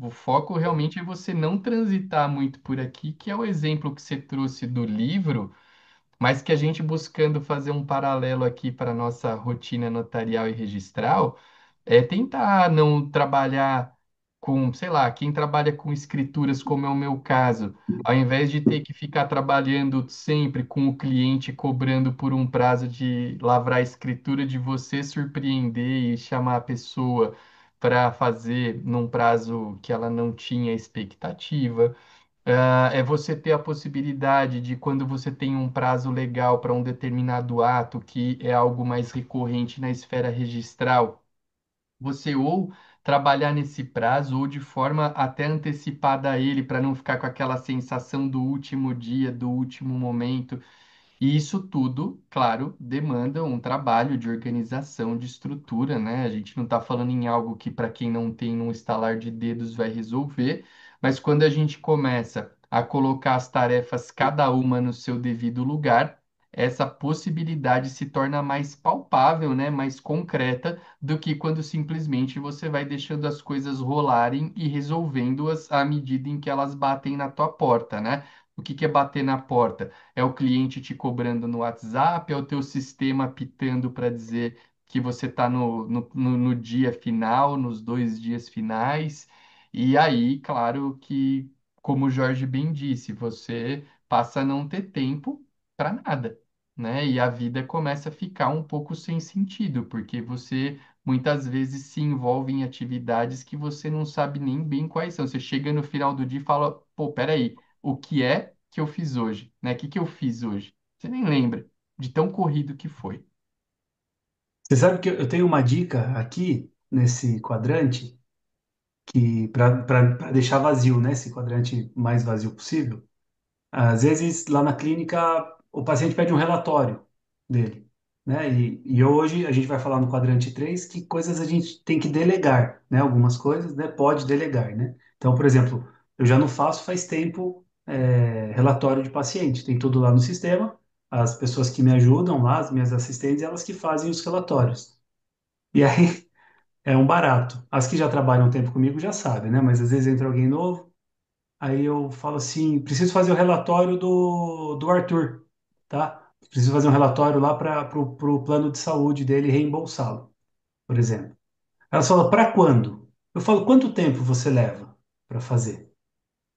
o foco realmente é você não transitar muito por aqui, que é o exemplo que você trouxe do livro, mas que a gente buscando fazer um paralelo aqui para a nossa rotina notarial e registral, é tentar não trabalhar com, sei lá, quem trabalha com escrituras, como é o meu caso, ao invés de ter que ficar trabalhando sempre com o cliente cobrando por um prazo de lavrar a escritura, de você surpreender e chamar a pessoa para fazer num prazo que ela não tinha expectativa. É você ter a possibilidade de, quando você tem um prazo legal para um determinado ato, que é algo mais recorrente na esfera registral, você ou trabalhar nesse prazo ou de forma até antecipada a ele, para não ficar com aquela sensação do último dia, do último momento. E isso tudo, claro, demanda um trabalho de organização, de estrutura, né? A gente não está falando em algo que, para quem não tem num estalar de dedos, vai resolver, mas quando a gente começa a colocar as tarefas, cada uma no seu devido lugar, essa possibilidade se torna mais palpável, né? Mais concreta do que quando simplesmente você vai deixando as coisas rolarem e resolvendo-as à medida em que elas batem na tua porta, né? O que que é bater na porta? É o cliente te cobrando no WhatsApp? É o teu sistema pitando para dizer que você está no dia final, nos 2 dias finais? E aí, claro que, como o Jorge bem disse, você passa a não ter tempo para nada, né? E a vida começa a ficar um pouco sem sentido, porque você muitas vezes se envolve em atividades que você não sabe nem bem quais são. Você chega no final do dia e fala, pô, peraí, o que é que eu fiz hoje, né? O que que eu fiz hoje? Você nem lembra de tão corrido que foi. Você sabe que eu tenho uma dica aqui nesse quadrante que para deixar vazio, né? Esse quadrante mais vazio possível. Às vezes, lá na clínica, o paciente pede um relatório dele, né? E hoje a gente vai falar no quadrante 3 que coisas a gente tem que delegar, né? Algumas coisas, né? Pode delegar, né? Então, por exemplo, eu já não faço faz tempo relatório de paciente, tem tudo lá no sistema, as pessoas que me ajudam lá, as minhas assistentes, elas que fazem os relatórios. E aí é um barato. As que já trabalham um tempo comigo já sabem, né? Mas às vezes entra alguém novo. Aí eu falo assim, preciso fazer o relatório do Arthur, tá? Preciso fazer um relatório lá para pro plano de saúde dele reembolsá-lo, por exemplo. Ela fala, para quando? Eu falo, quanto tempo você leva para fazer?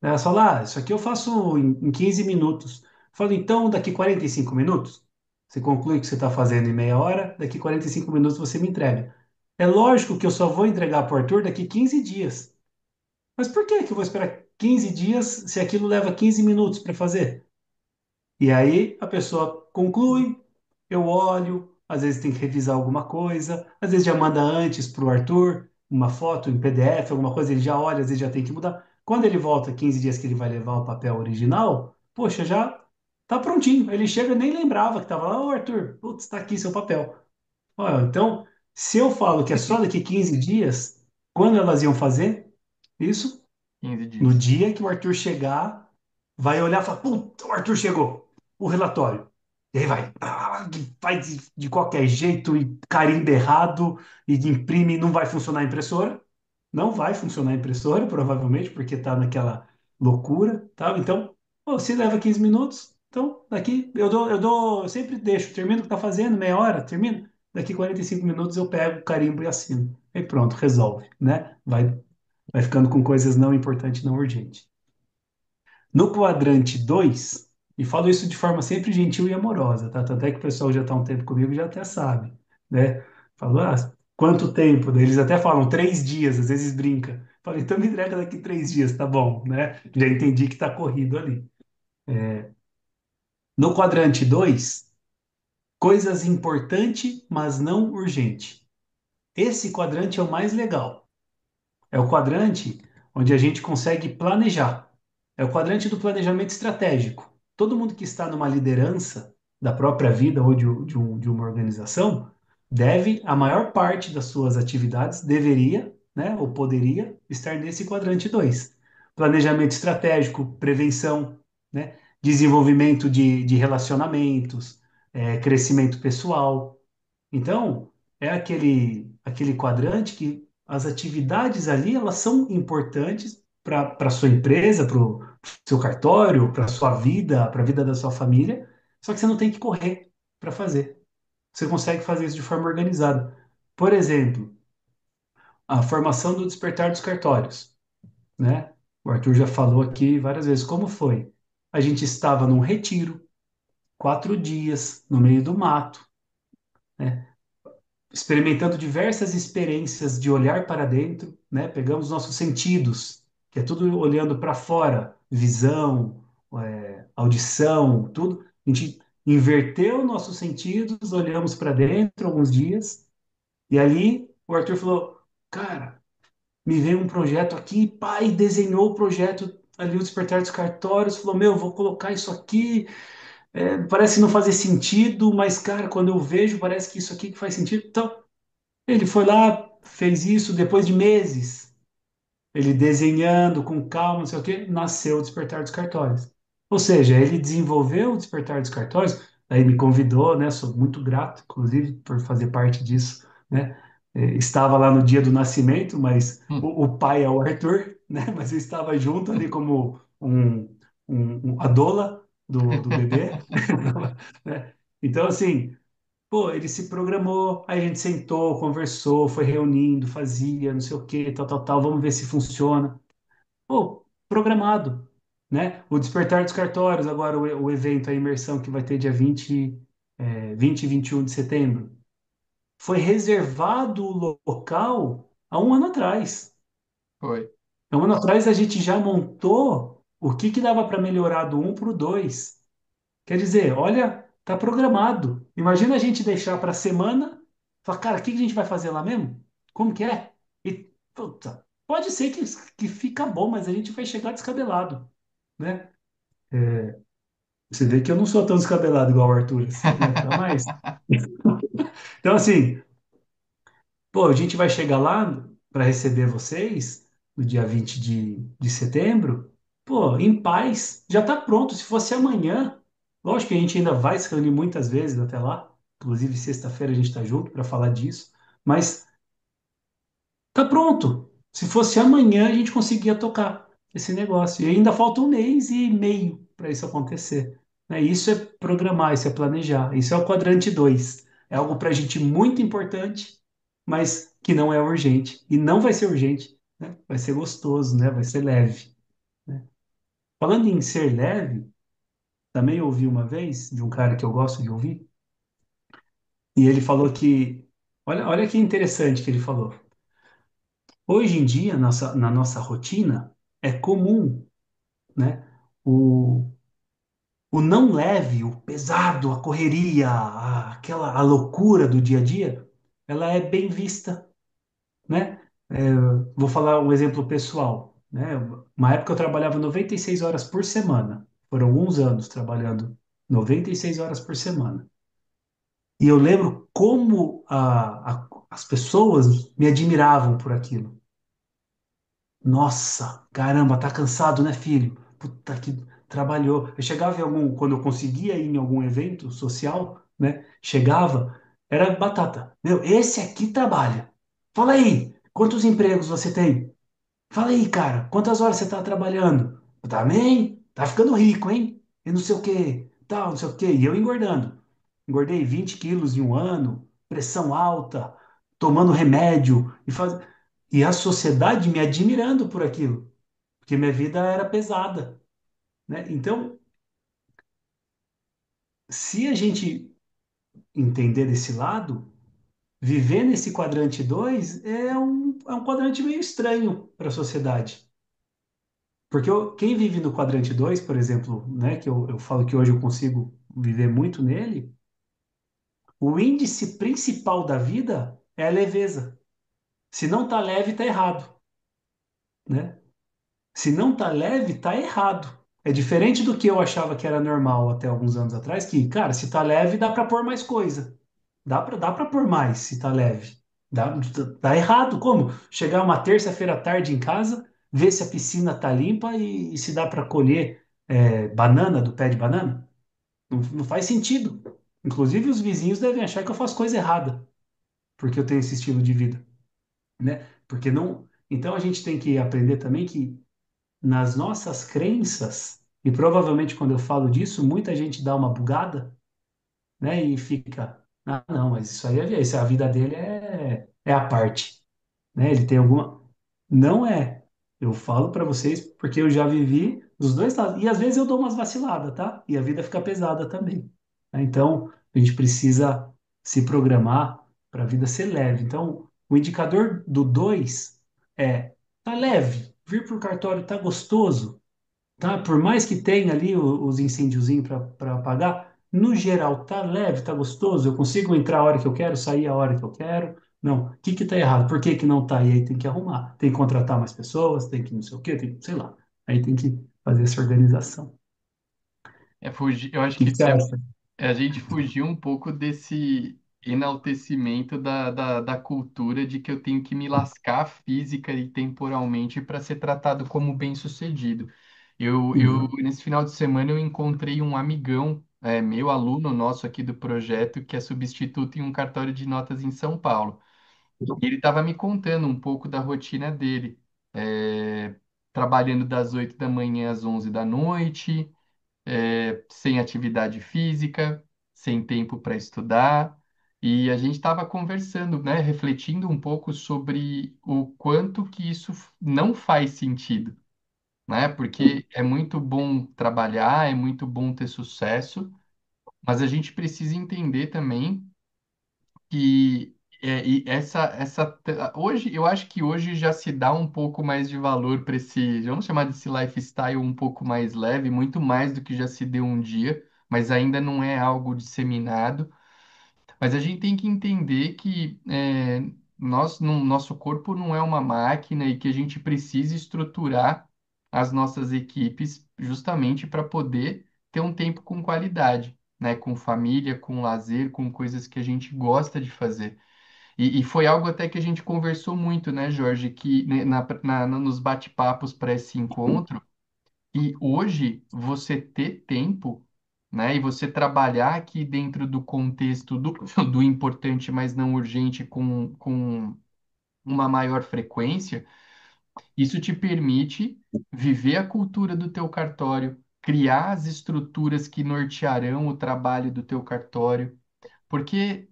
Ela fala, isso aqui eu faço em 15 minutos. Eu falo, então, daqui 45 minutos? Você conclui o que você está fazendo em meia hora, daqui 45 minutos você me entrega. É lógico que eu só vou entregar para o Arthur daqui 15 dias. Mas por que que eu vou esperar 15 dias se aquilo leva 15 minutos para fazer? E aí a pessoa conclui, eu olho, às vezes tem que revisar alguma coisa, às vezes já manda antes para o Arthur uma foto em PDF, alguma coisa, ele já olha, às vezes já tem que mudar. Quando ele volta 15 dias que ele vai levar o papel original, poxa, já tá prontinho. Ele chega e nem lembrava que estava lá, ô Arthur, putz, está aqui seu papel. Olha, então, se eu falo que é só daqui 15 dias, quando elas iam fazer isso? 15 No dias. dia que o Arthur chegar, vai olhar e falar: Puta, o Arthur chegou, o relatório. E aí vai, faz de qualquer jeito e carimba errado e imprime, não vai funcionar a impressora. Não vai funcionar a impressora, provavelmente, porque está naquela loucura, tá? Então, pô, se leva 15 minutos, então daqui eu sempre deixo, termino o que está fazendo, meia hora, termino. Daqui 45 minutos eu pego o carimbo e assino. Aí pronto, resolve, né? Vai ficando com coisas não importantes, não urgentes. No quadrante 2 e falo isso de forma sempre gentil e amorosa, tá? Tanto é que o pessoal já está um tempo comigo e já até sabe, né? Falo, quanto tempo? Daí eles até falam 3 dias, às vezes brinca. Falei, então me entrega daqui 3 dias, tá bom, né? Já entendi que tá corrido ali. No quadrante 2 coisas importante, mas não urgente. Esse quadrante é o mais legal. É o quadrante onde a gente consegue planejar. É o quadrante do planejamento estratégico. Todo mundo que está numa liderança da própria vida ou de uma organização deve, a maior parte das suas atividades deveria, né, ou poderia estar nesse quadrante 2. Planejamento estratégico, prevenção, né, desenvolvimento de relacionamentos, crescimento pessoal. Então, é aquele quadrante que as atividades ali, elas são importantes para a sua empresa, para o seu cartório, para a sua vida, para a vida da sua família, só que você não tem que correr para fazer. Você consegue fazer isso de forma organizada. Por exemplo, a formação do despertar dos cartórios, né? O Arthur já falou aqui várias vezes como foi. A gente estava num retiro, 4 dias, no meio do mato, né? Experimentando diversas experiências de olhar para dentro, né? Pegamos nossos sentidos, que é tudo olhando para fora, visão, audição, tudo. A gente inverteu nossos sentidos, olhamos para dentro alguns dias, e ali o Arthur falou, cara. me veio um projeto aqui, pai, desenhou o projeto ali, o Despertar dos Cartórios, falou, meu, vou colocar isso aqui, parece não fazer sentido, mas, cara, quando eu vejo, parece que isso aqui que faz sentido. Então, ele foi lá, fez isso, depois de meses, ele desenhando com calma, não sei o quê, nasceu o Despertar dos Cartórios. Ou seja, ele desenvolveu o Despertar dos Cartórios, aí me convidou, né? Sou muito grato, inclusive, por fazer parte disso, né? Estava lá no dia do nascimento, mas Hum. o pai é o Arthur, né? Mas eu estava junto ali como a doula do bebê, né? Então, assim, pô, ele se programou, aí a gente sentou, conversou, foi reunindo, fazia, não sei o quê, tal, tal, tal, vamos ver se funciona. Pô, programado, né? O Despertar dos Cartórios, agora o evento, a imersão que vai ter dia 20 e 21 de setembro, foi reservado o local há um ano atrás. Foi. Há um ano atrás a gente já montou o que que dava para melhorar do um para o 2. Quer dizer, olha, tá programado. Imagina a gente deixar para a semana, falar, cara, o que que a gente vai fazer lá mesmo? Como que é? E, puta, pode ser que fica bom, mas a gente vai chegar descabelado, né? Você vê que eu não sou tão descabelado igual o Arthur, assim, né? Tá mais. Então, assim, pô, a gente vai chegar lá para receber vocês no dia 20 de setembro, pô, em paz, já tá pronto. Se fosse amanhã, lógico que a gente ainda vai se reunir muitas vezes até lá, inclusive sexta-feira a gente tá junto para falar disso, mas tá pronto. Se fosse amanhã, a gente conseguia tocar esse negócio. E ainda falta um mês e meio para isso acontecer. Né? Isso é programar, isso é planejar. Isso é o quadrante 2. É algo para a gente muito importante, mas que não é urgente. E não vai ser urgente, né? Vai ser gostoso, né? Vai ser leve. Né? Falando em ser leve, também ouvi uma vez de um cara que eu gosto de ouvir, e ele falou que. Olha que interessante que ele falou. Hoje em dia, na nossa rotina, é comum, né? O, o não leve, o pesado, a correria, a loucura do dia a dia, ela é bem vista, né? É, vou falar um exemplo pessoal, né? Uma época eu trabalhava 96 horas por semana. Foram alguns anos trabalhando 96 horas por semana. E eu lembro como as pessoas me admiravam por aquilo. Nossa, caramba, tá cansado, né, filho? Puta que trabalhou. Eu chegava em algum, quando eu conseguia ir em algum evento social, né? Chegava, era batata. Meu, esse aqui trabalha. Fala aí, quantos empregos você tem? Fala aí, cara, quantas horas você tá trabalhando? Também, tá ficando rico, hein? E não sei o quê, tal, não sei o quê. E eu engordando. Engordei 20 quilos em um ano, pressão alta, tomando remédio e a sociedade me admirando por aquilo, porque minha vida era pesada, né? Então, se a gente entender desse lado, viver nesse quadrante 2 é um quadrante meio estranho para a sociedade. Porque quem vive no quadrante 2, por exemplo, né, que eu falo que hoje eu consigo viver muito nele, o índice principal da vida é a leveza. Se não tá leve, tá errado, né? Se não tá leve, tá errado. É diferente do que eu achava que era normal até alguns anos atrás, que, cara, se tá leve, dá pra pôr mais coisa. Dá pra pôr mais se tá leve. Dá errado. Como? Chegar uma terça-feira à tarde em casa, ver se a piscina tá limpa e se dá pra colher banana do pé de banana? Não, não faz sentido. Inclusive, os vizinhos devem achar que eu faço coisa errada, porque eu tenho esse estilo de vida, né? Porque não. Então a gente tem que aprender também que nas nossas crenças, e provavelmente quando eu falo disso, muita gente dá uma bugada, né? E fica, ah, não, mas isso, a vida dele é a parte, né? Ele tem alguma. Não é. Eu falo para vocês porque eu já vivi dos dois lados. E às vezes eu dou umas vaciladas, tá? E a vida fica pesada também. Né? Então, a gente precisa se programar para a vida ser leve. Então, o indicador do 2 é, tá leve, vir para o cartório tá gostoso, tá? Por mais que tenha ali os incêndiozinhos para apagar, no geral tá leve, tá gostoso, eu consigo entrar a hora que eu quero, sair a hora que eu quero, Não, o que que tá errado? Por que que não tá? E aí tem que arrumar. Tem que contratar mais pessoas, tem que não sei o quê, tem que, sei lá. Aí tem que fazer essa organização. O Eu acho que que que você acha? a gente fugiu um pouco desse enaltecimento da cultura de que eu tenho que me lascar física e temporalmente para ser tratado como bem-sucedido. Uhum. Nesse final de semana, eu encontrei um amigão, meu aluno nosso aqui do projeto, que é substituto em um cartório de notas em São Paulo. E ele estava me contando um pouco da rotina dele, é, trabalhando das 8 da manhã às 11 da noite, sem atividade física, sem tempo para estudar. E a gente estava conversando, né, refletindo um pouco sobre o quanto que isso não faz sentido, né? Porque é muito bom trabalhar, é muito bom ter sucesso, mas a gente precisa entender também que hoje eu acho que hoje já se dá um pouco mais de valor para esse, vamos chamar desse lifestyle um pouco mais leve, muito mais do que já se deu um dia, mas ainda não é algo disseminado. Mas a gente tem que entender que nosso corpo não é uma máquina e que a gente precisa estruturar as nossas equipes justamente para poder ter um tempo com qualidade, né? Com família, com lazer, com coisas que a gente gosta de fazer. E foi algo até que a gente conversou muito, né, Jorge, que né, nos bate-papos para esse encontro, e hoje você ter tempo, né, e você trabalhar aqui dentro do contexto do importante, mas não urgente, com uma maior frequência, isso te permite viver a cultura do teu cartório, criar as estruturas que nortearão o trabalho do teu cartório, porque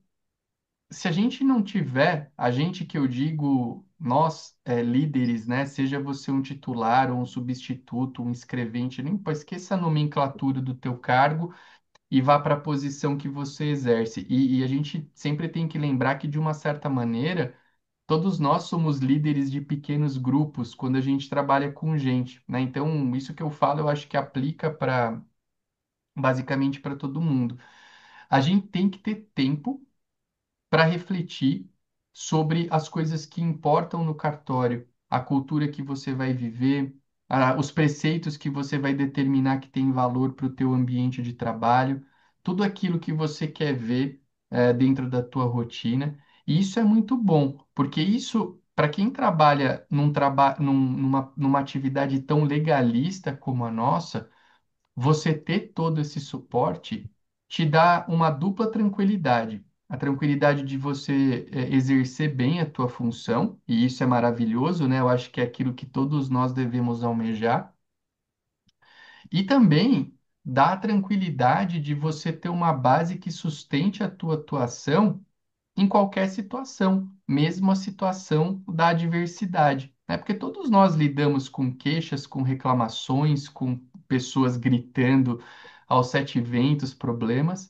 se a gente não tiver, a gente que eu digo, nós líderes, né? Seja você um titular, ou um substituto, um escrevente, não importa, esqueça a nomenclatura do teu cargo e vá para a posição que você exerce. E a gente sempre tem que lembrar que, de uma certa maneira, todos nós somos líderes de pequenos grupos quando a gente trabalha com gente, né? Então, isso que eu falo, eu acho que aplica para basicamente para todo mundo. A gente tem que ter tempo para refletir sobre as coisas que importam no cartório, a cultura que você vai viver, os preceitos que você vai determinar que tem valor para o teu ambiente de trabalho, tudo aquilo que você quer ver dentro da tua rotina. E isso é muito bom, porque isso, para quem trabalha numa atividade tão legalista como a nossa, você ter todo esse suporte te dá uma dupla tranquilidade. A tranquilidade de você exercer bem a tua função, e isso é maravilhoso, né? Eu acho que é aquilo que todos nós devemos almejar. E também dá a tranquilidade de você ter uma base que sustente a tua atuação em qualquer situação, mesmo a situação da adversidade, né? Porque todos nós lidamos com queixas, com reclamações, com pessoas gritando aos sete ventos, problemas.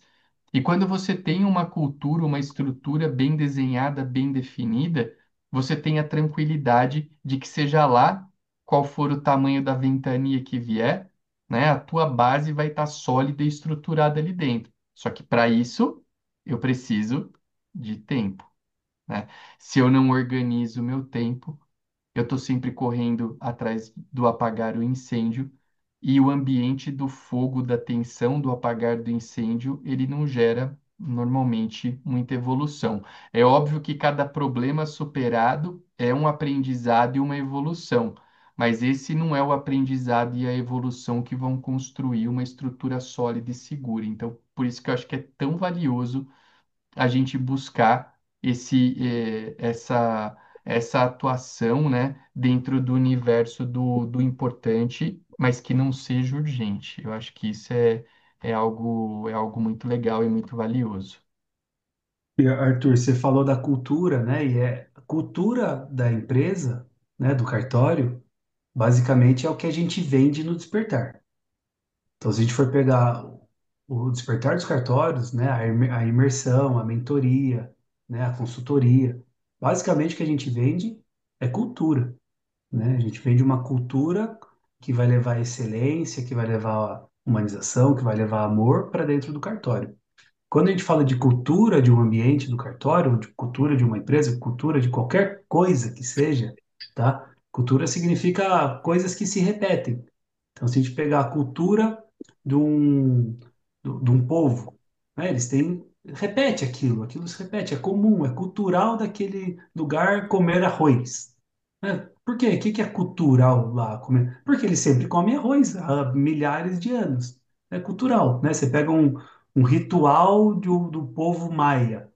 E quando você tem uma cultura, uma estrutura bem desenhada, bem definida, você tem a tranquilidade de que seja lá qual for o tamanho da ventania que vier, né? A tua base vai estar sólida e estruturada ali dentro. Só que para isso eu preciso de tempo, né? Se eu não organizo o meu tempo, eu estou sempre correndo atrás do apagar o incêndio e o ambiente do fogo, da tensão do apagar do incêndio, ele não gera normalmente muita evolução. É óbvio que cada problema superado é um aprendizado e uma evolução, mas esse não é o aprendizado e a evolução que vão construir uma estrutura sólida e segura. Então, por isso que eu acho que é tão valioso a gente buscar essa atuação, né, dentro do universo do importante, mas que não seja urgente. Eu acho que isso é algo muito legal e muito valioso. E, Arthur, você falou da cultura, né? E a cultura da empresa, né, do cartório, basicamente é o que a gente vende no Despertar. Então, se a gente for pegar o Despertar dos Cartórios, né, a imersão, a mentoria, né, a consultoria, basicamente o que a gente vende é cultura, né? A gente vende uma cultura que vai levar excelência, que vai levar humanização, que vai levar amor para dentro do cartório. Quando a gente fala de cultura de um ambiente do cartório, de cultura de uma empresa, cultura de qualquer coisa que seja, tá? Cultura significa coisas que se repetem. Então, se a gente pegar a cultura de um, de um povo, né? Eles têm, repete aquilo, aquilo se repete, é comum, é cultural daquele lugar comer arroz. Né? Por quê? O que que é cultural lá comer? Porque eles sempre comem arroz há milhares de anos. É cultural, né? Você pega um ritual do povo maia.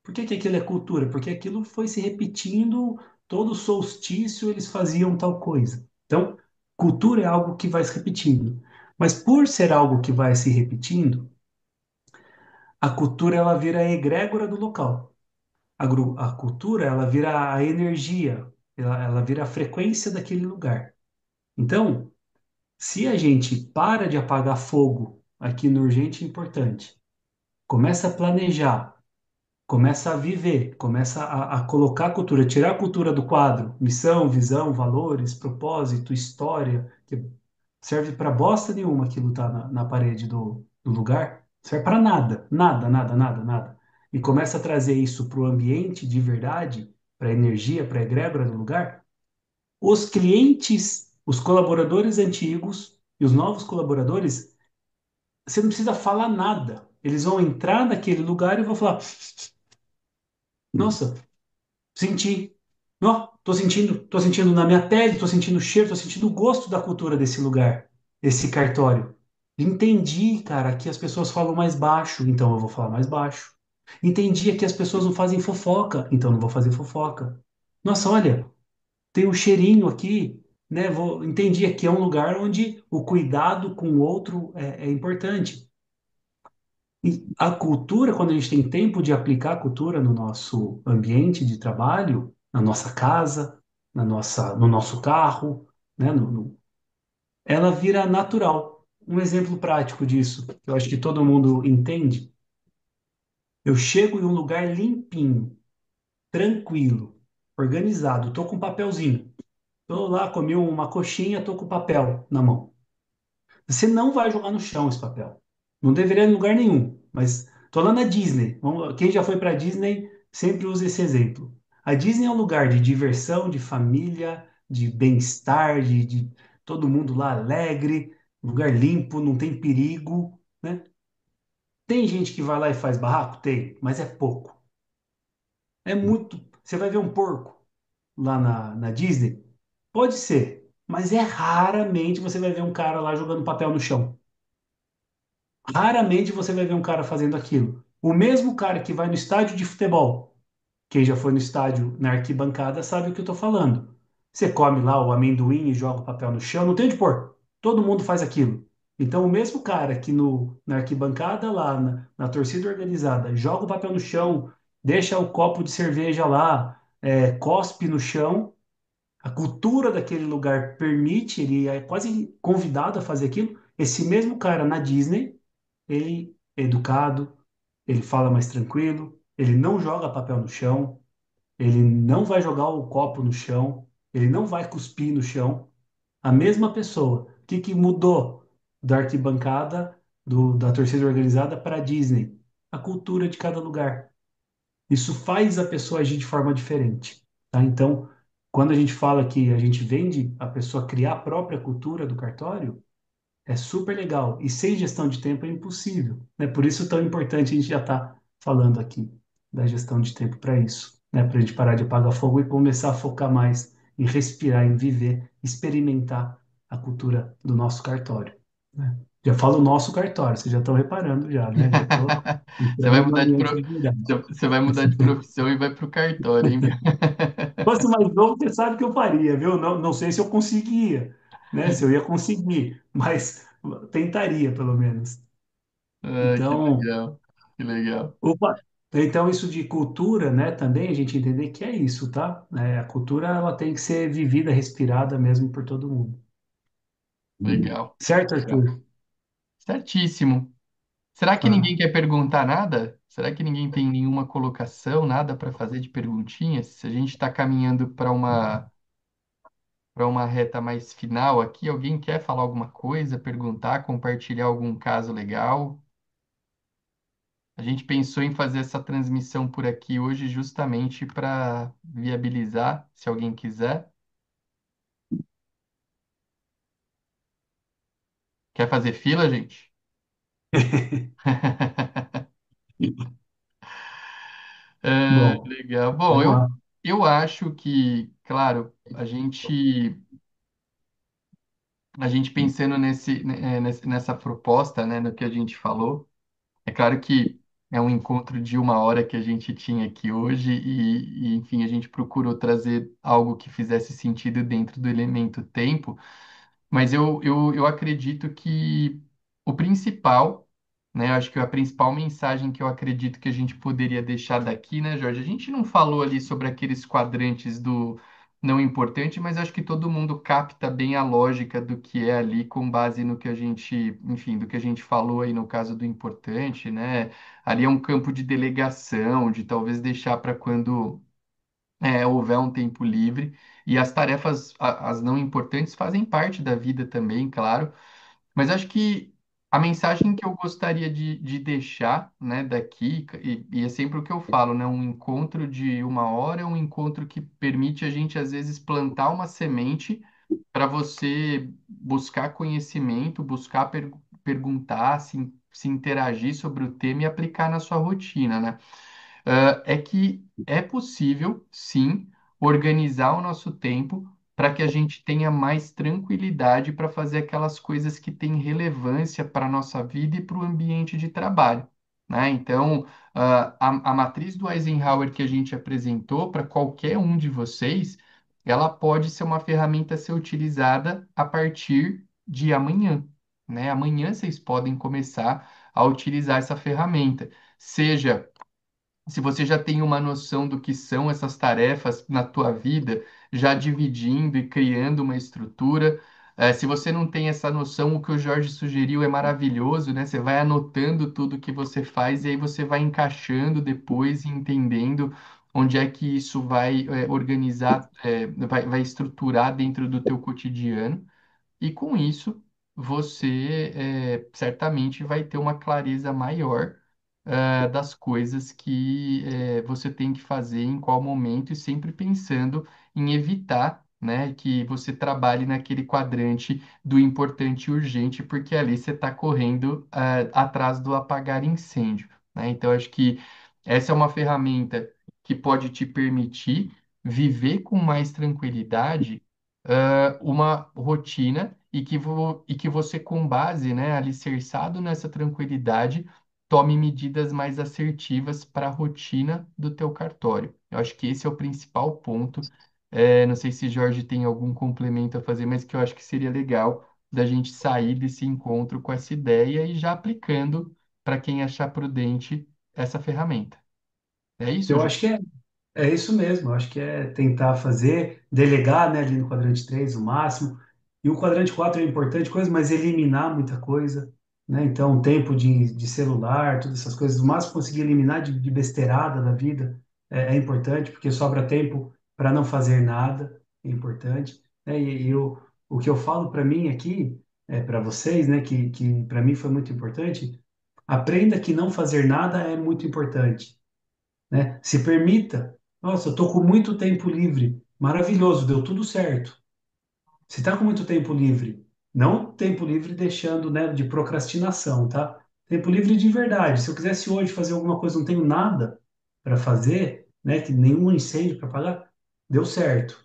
Por que que aquilo é cultura? Porque aquilo foi se repetindo, todo solstício eles faziam tal coisa. Então, cultura é algo que vai se repetindo. Mas por ser algo que vai se repetindo, a cultura ela vira a egrégora do local. A cultura ela vira a energia, ela vira a frequência daquele lugar. Então, se a gente para de apagar fogo aqui no urgente e importante, começa a planejar, começa a viver, começa a colocar a cultura, tirar a cultura do quadro, missão, visão, valores, propósito, história, que serve para bosta nenhuma aquilo tá na parede do lugar, serve para nada, nada, nada, nada, nada. E começa a trazer isso para o ambiente de verdade, para a energia, para a egrégora do lugar. Os clientes, os colaboradores antigos e os novos colaboradores, você não precisa falar nada. Eles vão entrar naquele lugar e vão falar: Nossa, senti. Ó, tô sentindo na minha pele, tô sentindo o cheiro, tô sentindo o gosto da cultura desse lugar, esse cartório. Entendi, cara, que as pessoas falam mais baixo, então eu vou falar mais baixo. Entendi que as pessoas não fazem fofoca, então eu não vou fazer fofoca. Nossa, olha, tem um cheirinho aqui, né? Entendi que é um lugar onde o cuidado com o outro é importante. E a cultura, quando a gente tem tempo de aplicar a cultura no nosso ambiente de trabalho, na nossa casa, no nosso carro, né, ela vira natural. Um exemplo prático disso, que eu acho que todo mundo entende. Eu chego em um lugar limpinho, tranquilo, organizado, tô com um papelzinho. Tô lá, comi uma coxinha, tô com papel na mão. Você não vai jogar no chão esse papel. Não deveria em lugar nenhum. Mas tô lá na Disney. Quem já foi para Disney sempre usa esse exemplo. A Disney é um lugar de diversão, de família, de bem-estar, de todo mundo lá alegre, lugar limpo, não tem perigo, né? Tem gente que vai lá e faz barraco? Tem, mas é pouco. É muito. Você vai ver um porco lá na Disney? Pode ser, mas é raramente você vai ver um cara lá jogando papel no chão. Raramente você vai ver um cara fazendo aquilo. O mesmo cara que vai no estádio de futebol, quem já foi no estádio na arquibancada sabe o que eu estou falando. Você come lá o amendoim e joga o papel no chão, não tem onde pôr. Todo mundo faz aquilo. Então, o mesmo cara que na arquibancada lá, na torcida organizada, joga o papel no chão, deixa o copo de cerveja lá, cospe no chão, a cultura daquele lugar permite, ele é quase convidado a fazer aquilo. Esse mesmo cara na Disney ele é educado, ele fala mais tranquilo, ele não joga papel no chão, ele não vai jogar o copo no chão, ele não vai cuspir no chão. A mesma pessoa. O que que mudou da arquibancada, da torcida organizada para a Disney? A cultura de cada lugar. Isso faz a pessoa agir de forma diferente, tá? Então, quando a gente fala que a gente vende a pessoa criar a própria cultura do cartório, é super legal. E sem gestão de tempo é impossível, né? Por isso é tão importante a gente já estar falando aqui da gestão de tempo para isso, né? Para a gente parar de apagar fogo e começar a focar mais em respirar, em viver, experimentar a cultura do nosso cartório, né? Já falo nosso cartório, vocês já estão reparando já, né? Já estou Você vai entrando no mudar de ambiente de verdade. você vai mudar de profissão e vai pro cartório, hein? Se fosse mais novo, você sabe que eu faria, viu? Não, não sei se eu conseguia, né? Se eu ia conseguir, mas tentaria, pelo menos. Ah, que Então, legal, que legal, opa, então isso de cultura, né? Também a gente entender que é isso, tá? A cultura ela tem que ser vivida, respirada mesmo por todo mundo. legal, Certo, legal. Arthur? Certíssimo. Será que ninguém Ah, quer perguntar nada? Será que ninguém tem nenhuma colocação, nada para fazer de perguntinhas? Se a gente está caminhando para uma reta mais final aqui, alguém quer falar alguma coisa, perguntar, compartilhar algum caso legal? A gente pensou em fazer essa transmissão por aqui hoje justamente para viabilizar, se alguém quiser. Quer fazer fila, gente? É, Bom, legal. Bom, vamos lá. eu acho que, claro, a gente pensando nessa proposta, né, no que a gente falou, é claro que é um encontro de uma hora que a gente tinha aqui hoje enfim, a gente procurou trazer algo que fizesse sentido dentro do elemento tempo. Mas eu acredito que o principal, né? Eu acho que a principal mensagem que eu acredito que a gente poderia deixar daqui, né, Jorge? A gente não falou ali sobre aqueles quadrantes do não importante, mas acho que todo mundo capta bem a lógica do que é ali com base no que a gente, enfim, do que a gente falou aí no caso do importante, né? Ali é um campo de delegação, de talvez deixar para quando houver um tempo livre. E as tarefas, as não importantes, fazem parte da vida também, claro. Mas acho que a mensagem que eu gostaria de deixar, né, daqui, e é sempre o que eu falo, né, um encontro de uma hora é um encontro que permite a gente, às vezes, plantar uma semente para você buscar conhecimento, buscar perguntar, se interagir sobre o tema e aplicar na sua rotina, né? É que é possível, sim, organizar o nosso tempo para que a gente tenha mais tranquilidade para fazer aquelas coisas que têm relevância para a nossa vida e para o ambiente de trabalho, né? Então, a matriz do Eisenhower que a gente apresentou para qualquer um de vocês, ela pode ser uma ferramenta a ser utilizada a partir de amanhã, né? Amanhã vocês podem começar a utilizar essa ferramenta, seja se você já tem uma noção do que são essas tarefas na tua vida, já dividindo e criando uma estrutura. Se você não tem essa noção, o que o Jorge sugeriu é maravilhoso, né? Você vai anotando tudo que você faz e aí você vai encaixando depois e entendendo onde é que isso vai organizar, vai estruturar dentro do teu cotidiano. E com isso, você certamente vai ter uma clareza maior das coisas que você tem que fazer em qual momento e sempre pensando em evitar, né, que você trabalhe naquele quadrante do importante e urgente, porque ali você está correndo atrás do apagar incêndio, né? Então, acho que essa é uma ferramenta que pode te permitir viver com mais tranquilidade uma rotina e que você, com base, né, alicerçado nessa tranquilidade, tome medidas mais assertivas para a rotina do teu cartório. Eu acho que esse é o principal ponto. Não sei se Jorge tem algum complemento a fazer, mas que eu acho que seria legal da gente sair desse encontro com essa ideia e já aplicando para quem achar prudente essa ferramenta. É isso, Eu Jorge? acho que é isso mesmo. Eu acho que é tentar fazer, delegar, né, ali no quadrante 3 o máximo. E o quadrante 4 é importante, coisa, mas eliminar muita coisa, né? Então, tempo de celular, todas essas coisas, o máximo conseguir eliminar de besteirada da vida é importante, porque sobra tempo para não fazer nada, é importante. O que eu falo para mim aqui, para vocês, né, que para mim foi muito importante, aprenda que não fazer nada é muito importante, né? Se permita. Nossa, eu tô com muito tempo livre. Maravilhoso, deu tudo certo. Se tá com muito tempo livre, não tempo livre deixando, né, de procrastinação, tá? Tempo livre de verdade. Se eu quisesse hoje fazer alguma coisa, não tenho nada para fazer, né, que nenhum incêndio para apagar, deu certo.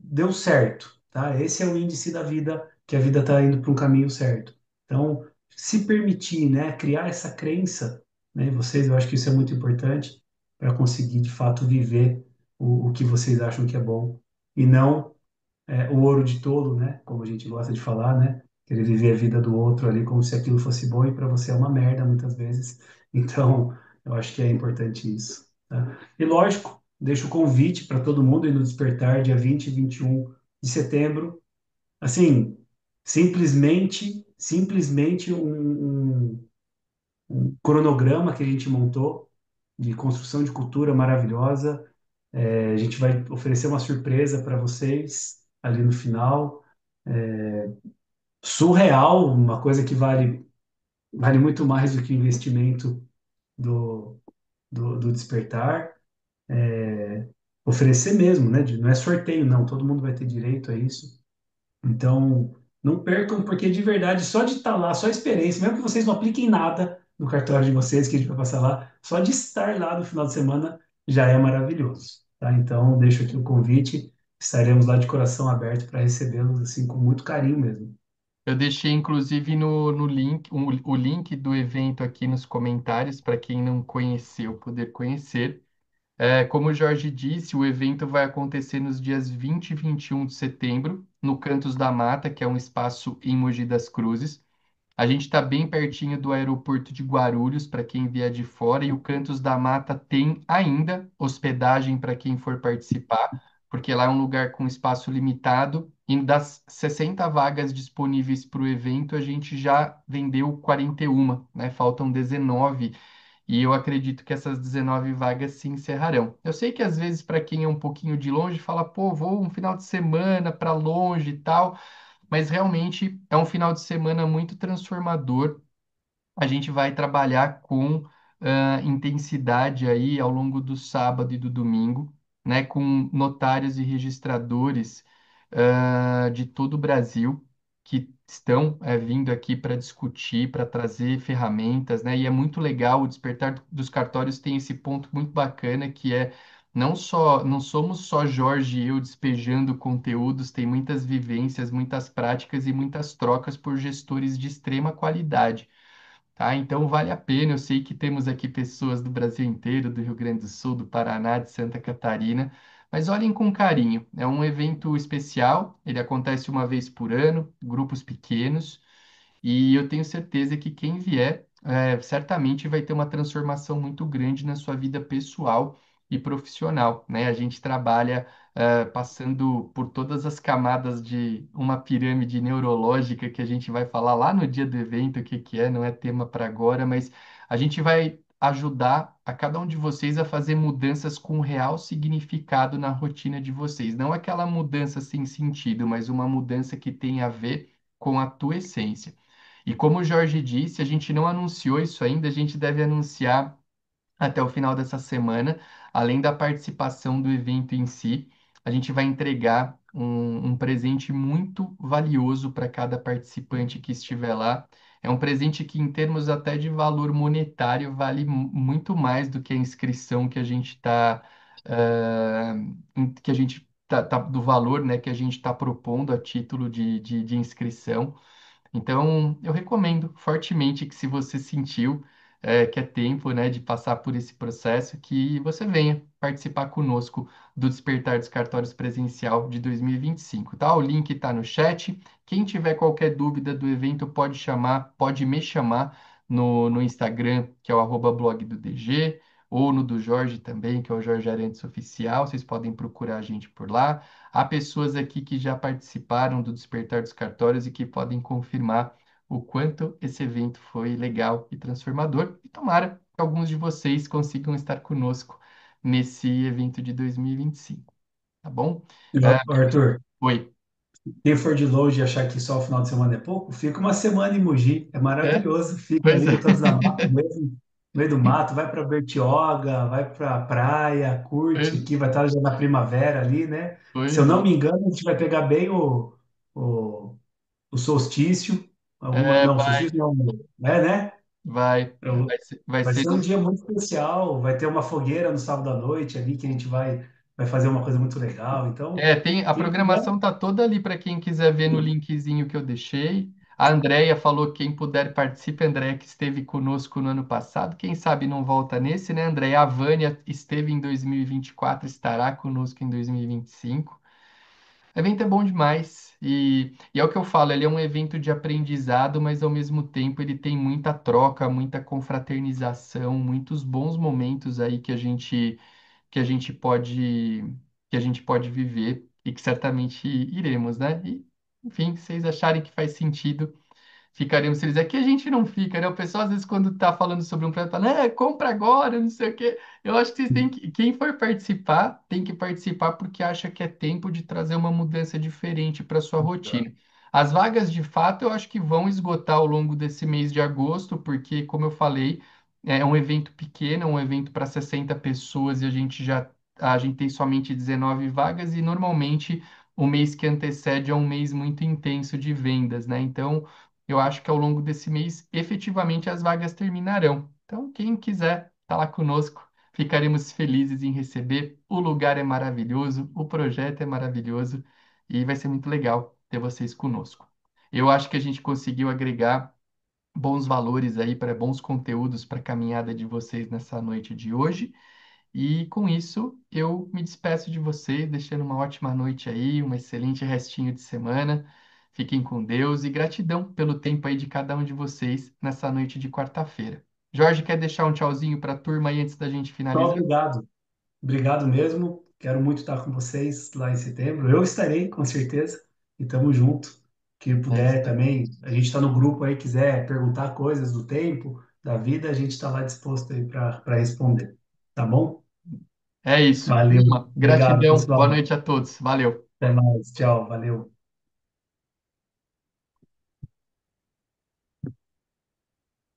Deu certo, tá? Esse é o índice da vida, que a vida está indo para um caminho certo. Então, se permitir, né, criar essa crença, né, em vocês, eu acho que isso é muito importante para conseguir, de fato, viver o que vocês acham que é bom e não o ouro de tolo, né, como a gente gosta de falar, né, querer viver a vida do outro ali como se aquilo fosse bom e para você é uma merda muitas vezes. Então, eu acho que é importante isso, tá? E lógico, deixo o convite para todo mundo ir no Despertar, dia 20 e 21 de setembro. Assim, simplesmente um cronograma que a gente montou de construção de cultura maravilhosa. A gente vai oferecer uma surpresa para vocês ali no final. Surreal, uma coisa que vale. vale muito mais do que o investimento do, do Despertar. É, oferecer mesmo, né? Não é sorteio, não. Todo mundo vai ter direito a isso. Então, não percam, porque de verdade, só de estar lá, só a experiência, mesmo que vocês não apliquem nada no cartório de vocês, que a gente vai passar lá, só de estar lá no final de semana já é maravilhoso, tá? Então, deixo aqui o convite, estaremos lá de coração aberto para recebê-los, assim, com muito carinho mesmo. Eu deixei inclusive no link, o link do evento aqui nos comentários para quem não conheceu poder conhecer. Como o Jorge disse, o evento vai acontecer nos dias 20 e 21 de setembro, no Cantos da Mata, que é um espaço em Mogi das Cruzes. A gente está bem pertinho do aeroporto de Guarulhos, para quem vier de fora, e o Cantos da Mata tem ainda hospedagem para quem for participar, porque lá é um lugar com espaço limitado, e das 60 vagas disponíveis para o evento, a gente já vendeu 41, né? Faltam 19 e eu acredito que essas 19 vagas se encerrarão. Eu sei que às vezes, para quem é um pouquinho de longe, fala, pô, vou um final de semana para longe e tal, mas realmente é um final de semana muito transformador. A gente vai trabalhar com intensidade aí ao longo do sábado e do domingo, né, com notários e registradores de todo o Brasil que estão vindo aqui para discutir, para trazer ferramentas, né, e é muito legal. O Despertar dos Cartórios tem esse ponto muito bacana que é não somos só Jorge e eu despejando conteúdos, tem muitas vivências, muitas práticas e muitas trocas por gestores de extrema qualidade. Tá? Então vale a pena. Eu sei que temos aqui pessoas do Brasil inteiro, do Rio Grande do Sul, do Paraná, de Santa Catarina, mas olhem com carinho. É um evento especial, ele acontece uma vez por ano, grupos pequenos. E eu tenho certeza que quem vier, certamente vai ter uma transformação muito grande na sua vida pessoal e profissional, né? A gente trabalha, passando por todas as camadas de uma pirâmide neurológica que a gente vai falar lá no dia do evento, o que que é, não é tema para agora, mas a gente vai ajudar a cada um de vocês a fazer mudanças com real significado na rotina de vocês. Não aquela mudança sem sentido, mas uma mudança que tem a ver com a tua essência. E como o Jorge disse, a gente não anunciou isso ainda, a gente deve anunciar até o final dessa semana, além da participação do evento em si, a gente vai entregar um presente muito valioso para cada participante que estiver lá. É um presente que, em termos até de valor monetário, vale muito mais do que a inscrição que a gente está, do valor, né, que a gente está propondo a título de inscrição. Então, eu recomendo fortemente que, se você sentiu que é tempo, né, de passar por esse processo, que você venha participar conosco do Despertar dos Cartórios Presencial de 2025, tá? O link está no chat. Quem tiver qualquer dúvida do evento pode chamar, pode me chamar no Instagram, que é o @blog do DG, ou no do Jorge também, que é o Jorge Arantes Oficial. Vocês podem procurar a gente por lá. Há pessoas aqui que já participaram do Despertar dos Cartórios e que podem confirmar o quanto esse evento foi legal e transformador. E tomara que alguns de vocês consigam estar conosco nesse evento de 2025, tá bom? É, Arthur, oi. quem for de longe e achar que só o final de semana é pouco, fica uma semana em Mogi, é É? maravilhoso. Fica Pois ali é. no Canto da Mata, no meio do mato, vai para Bertioga, vai para a praia, curte Pois, aqui, vai estar já na primavera ali, né? Se eu pois não é. me engano, a gente vai pegar bem o, o solstício, não, Vai, solstício não, é, né? vai. Vai Vai ser ser um dia muito especial, vai ter uma fogueira no sábado à noite ali que a gente vai fazer uma coisa muito legal. Então, A quem puder, programação tá toda ali para quem quiser ver no linkzinho que eu deixei. A Andrea falou que quem puder participe. A Andrea que esteve conosco no ano passado. Quem sabe não volta nesse, né, Andrea? A Vânia esteve em 2024, estará conosco em 2025. O evento é bom demais e é o que eu falo, ele é um evento de aprendizado, mas ao mesmo tempo ele tem muita troca, muita confraternização, muitos bons momentos aí que a gente pode que a gente pode viver e que certamente iremos, né? E, enfim, se vocês acharem que faz sentido, ficaremos felizes. Aqui a gente não fica, né? O pessoal, às vezes, quando tá falando sobre um projeto, fala, compra agora, não sei o quê. Eu acho que vocês têm que, quem for participar, tem que participar porque acha que é tempo de trazer uma mudança diferente para sua rotina. As vagas, de fato, eu acho que vão esgotar ao longo desse mês de agosto, porque, como eu falei, é um evento pequeno, é um evento para 60 pessoas e a gente tem somente 19 vagas e normalmente o mês que antecede é um mês muito intenso de vendas, né? Então, eu acho que ao longo desse mês, efetivamente, as vagas terminarão. Então, quem quiser estar lá conosco, ficaremos felizes em receber. O lugar é maravilhoso, o projeto é maravilhoso e vai ser muito legal ter vocês conosco. Eu acho que a gente conseguiu agregar bons valores aí para bons conteúdos para a caminhada de vocês nessa noite de hoje. E com isso, eu me despeço de vocês, deixando uma ótima noite aí, um excelente restinho de semana. Fiquem com Deus e gratidão pelo tempo aí de cada um de vocês nessa noite de quarta-feira. Jorge, quer deixar um tchauzinho para a turma aí antes da gente Só finalizar? obrigado. Obrigado mesmo. Quero muito estar com vocês lá em setembro. Eu estarei, com certeza. E tamo junto. Quem É isso puder aí. também, a gente está no grupo aí, quiser perguntar coisas do tempo, da vida, a gente está lá disposto aí para responder. Tá bom? É isso. Valeu. Turma, Obrigado, gratidão. Boa pessoal. noite a todos. Valeu. Até mais. Tchau. Valeu.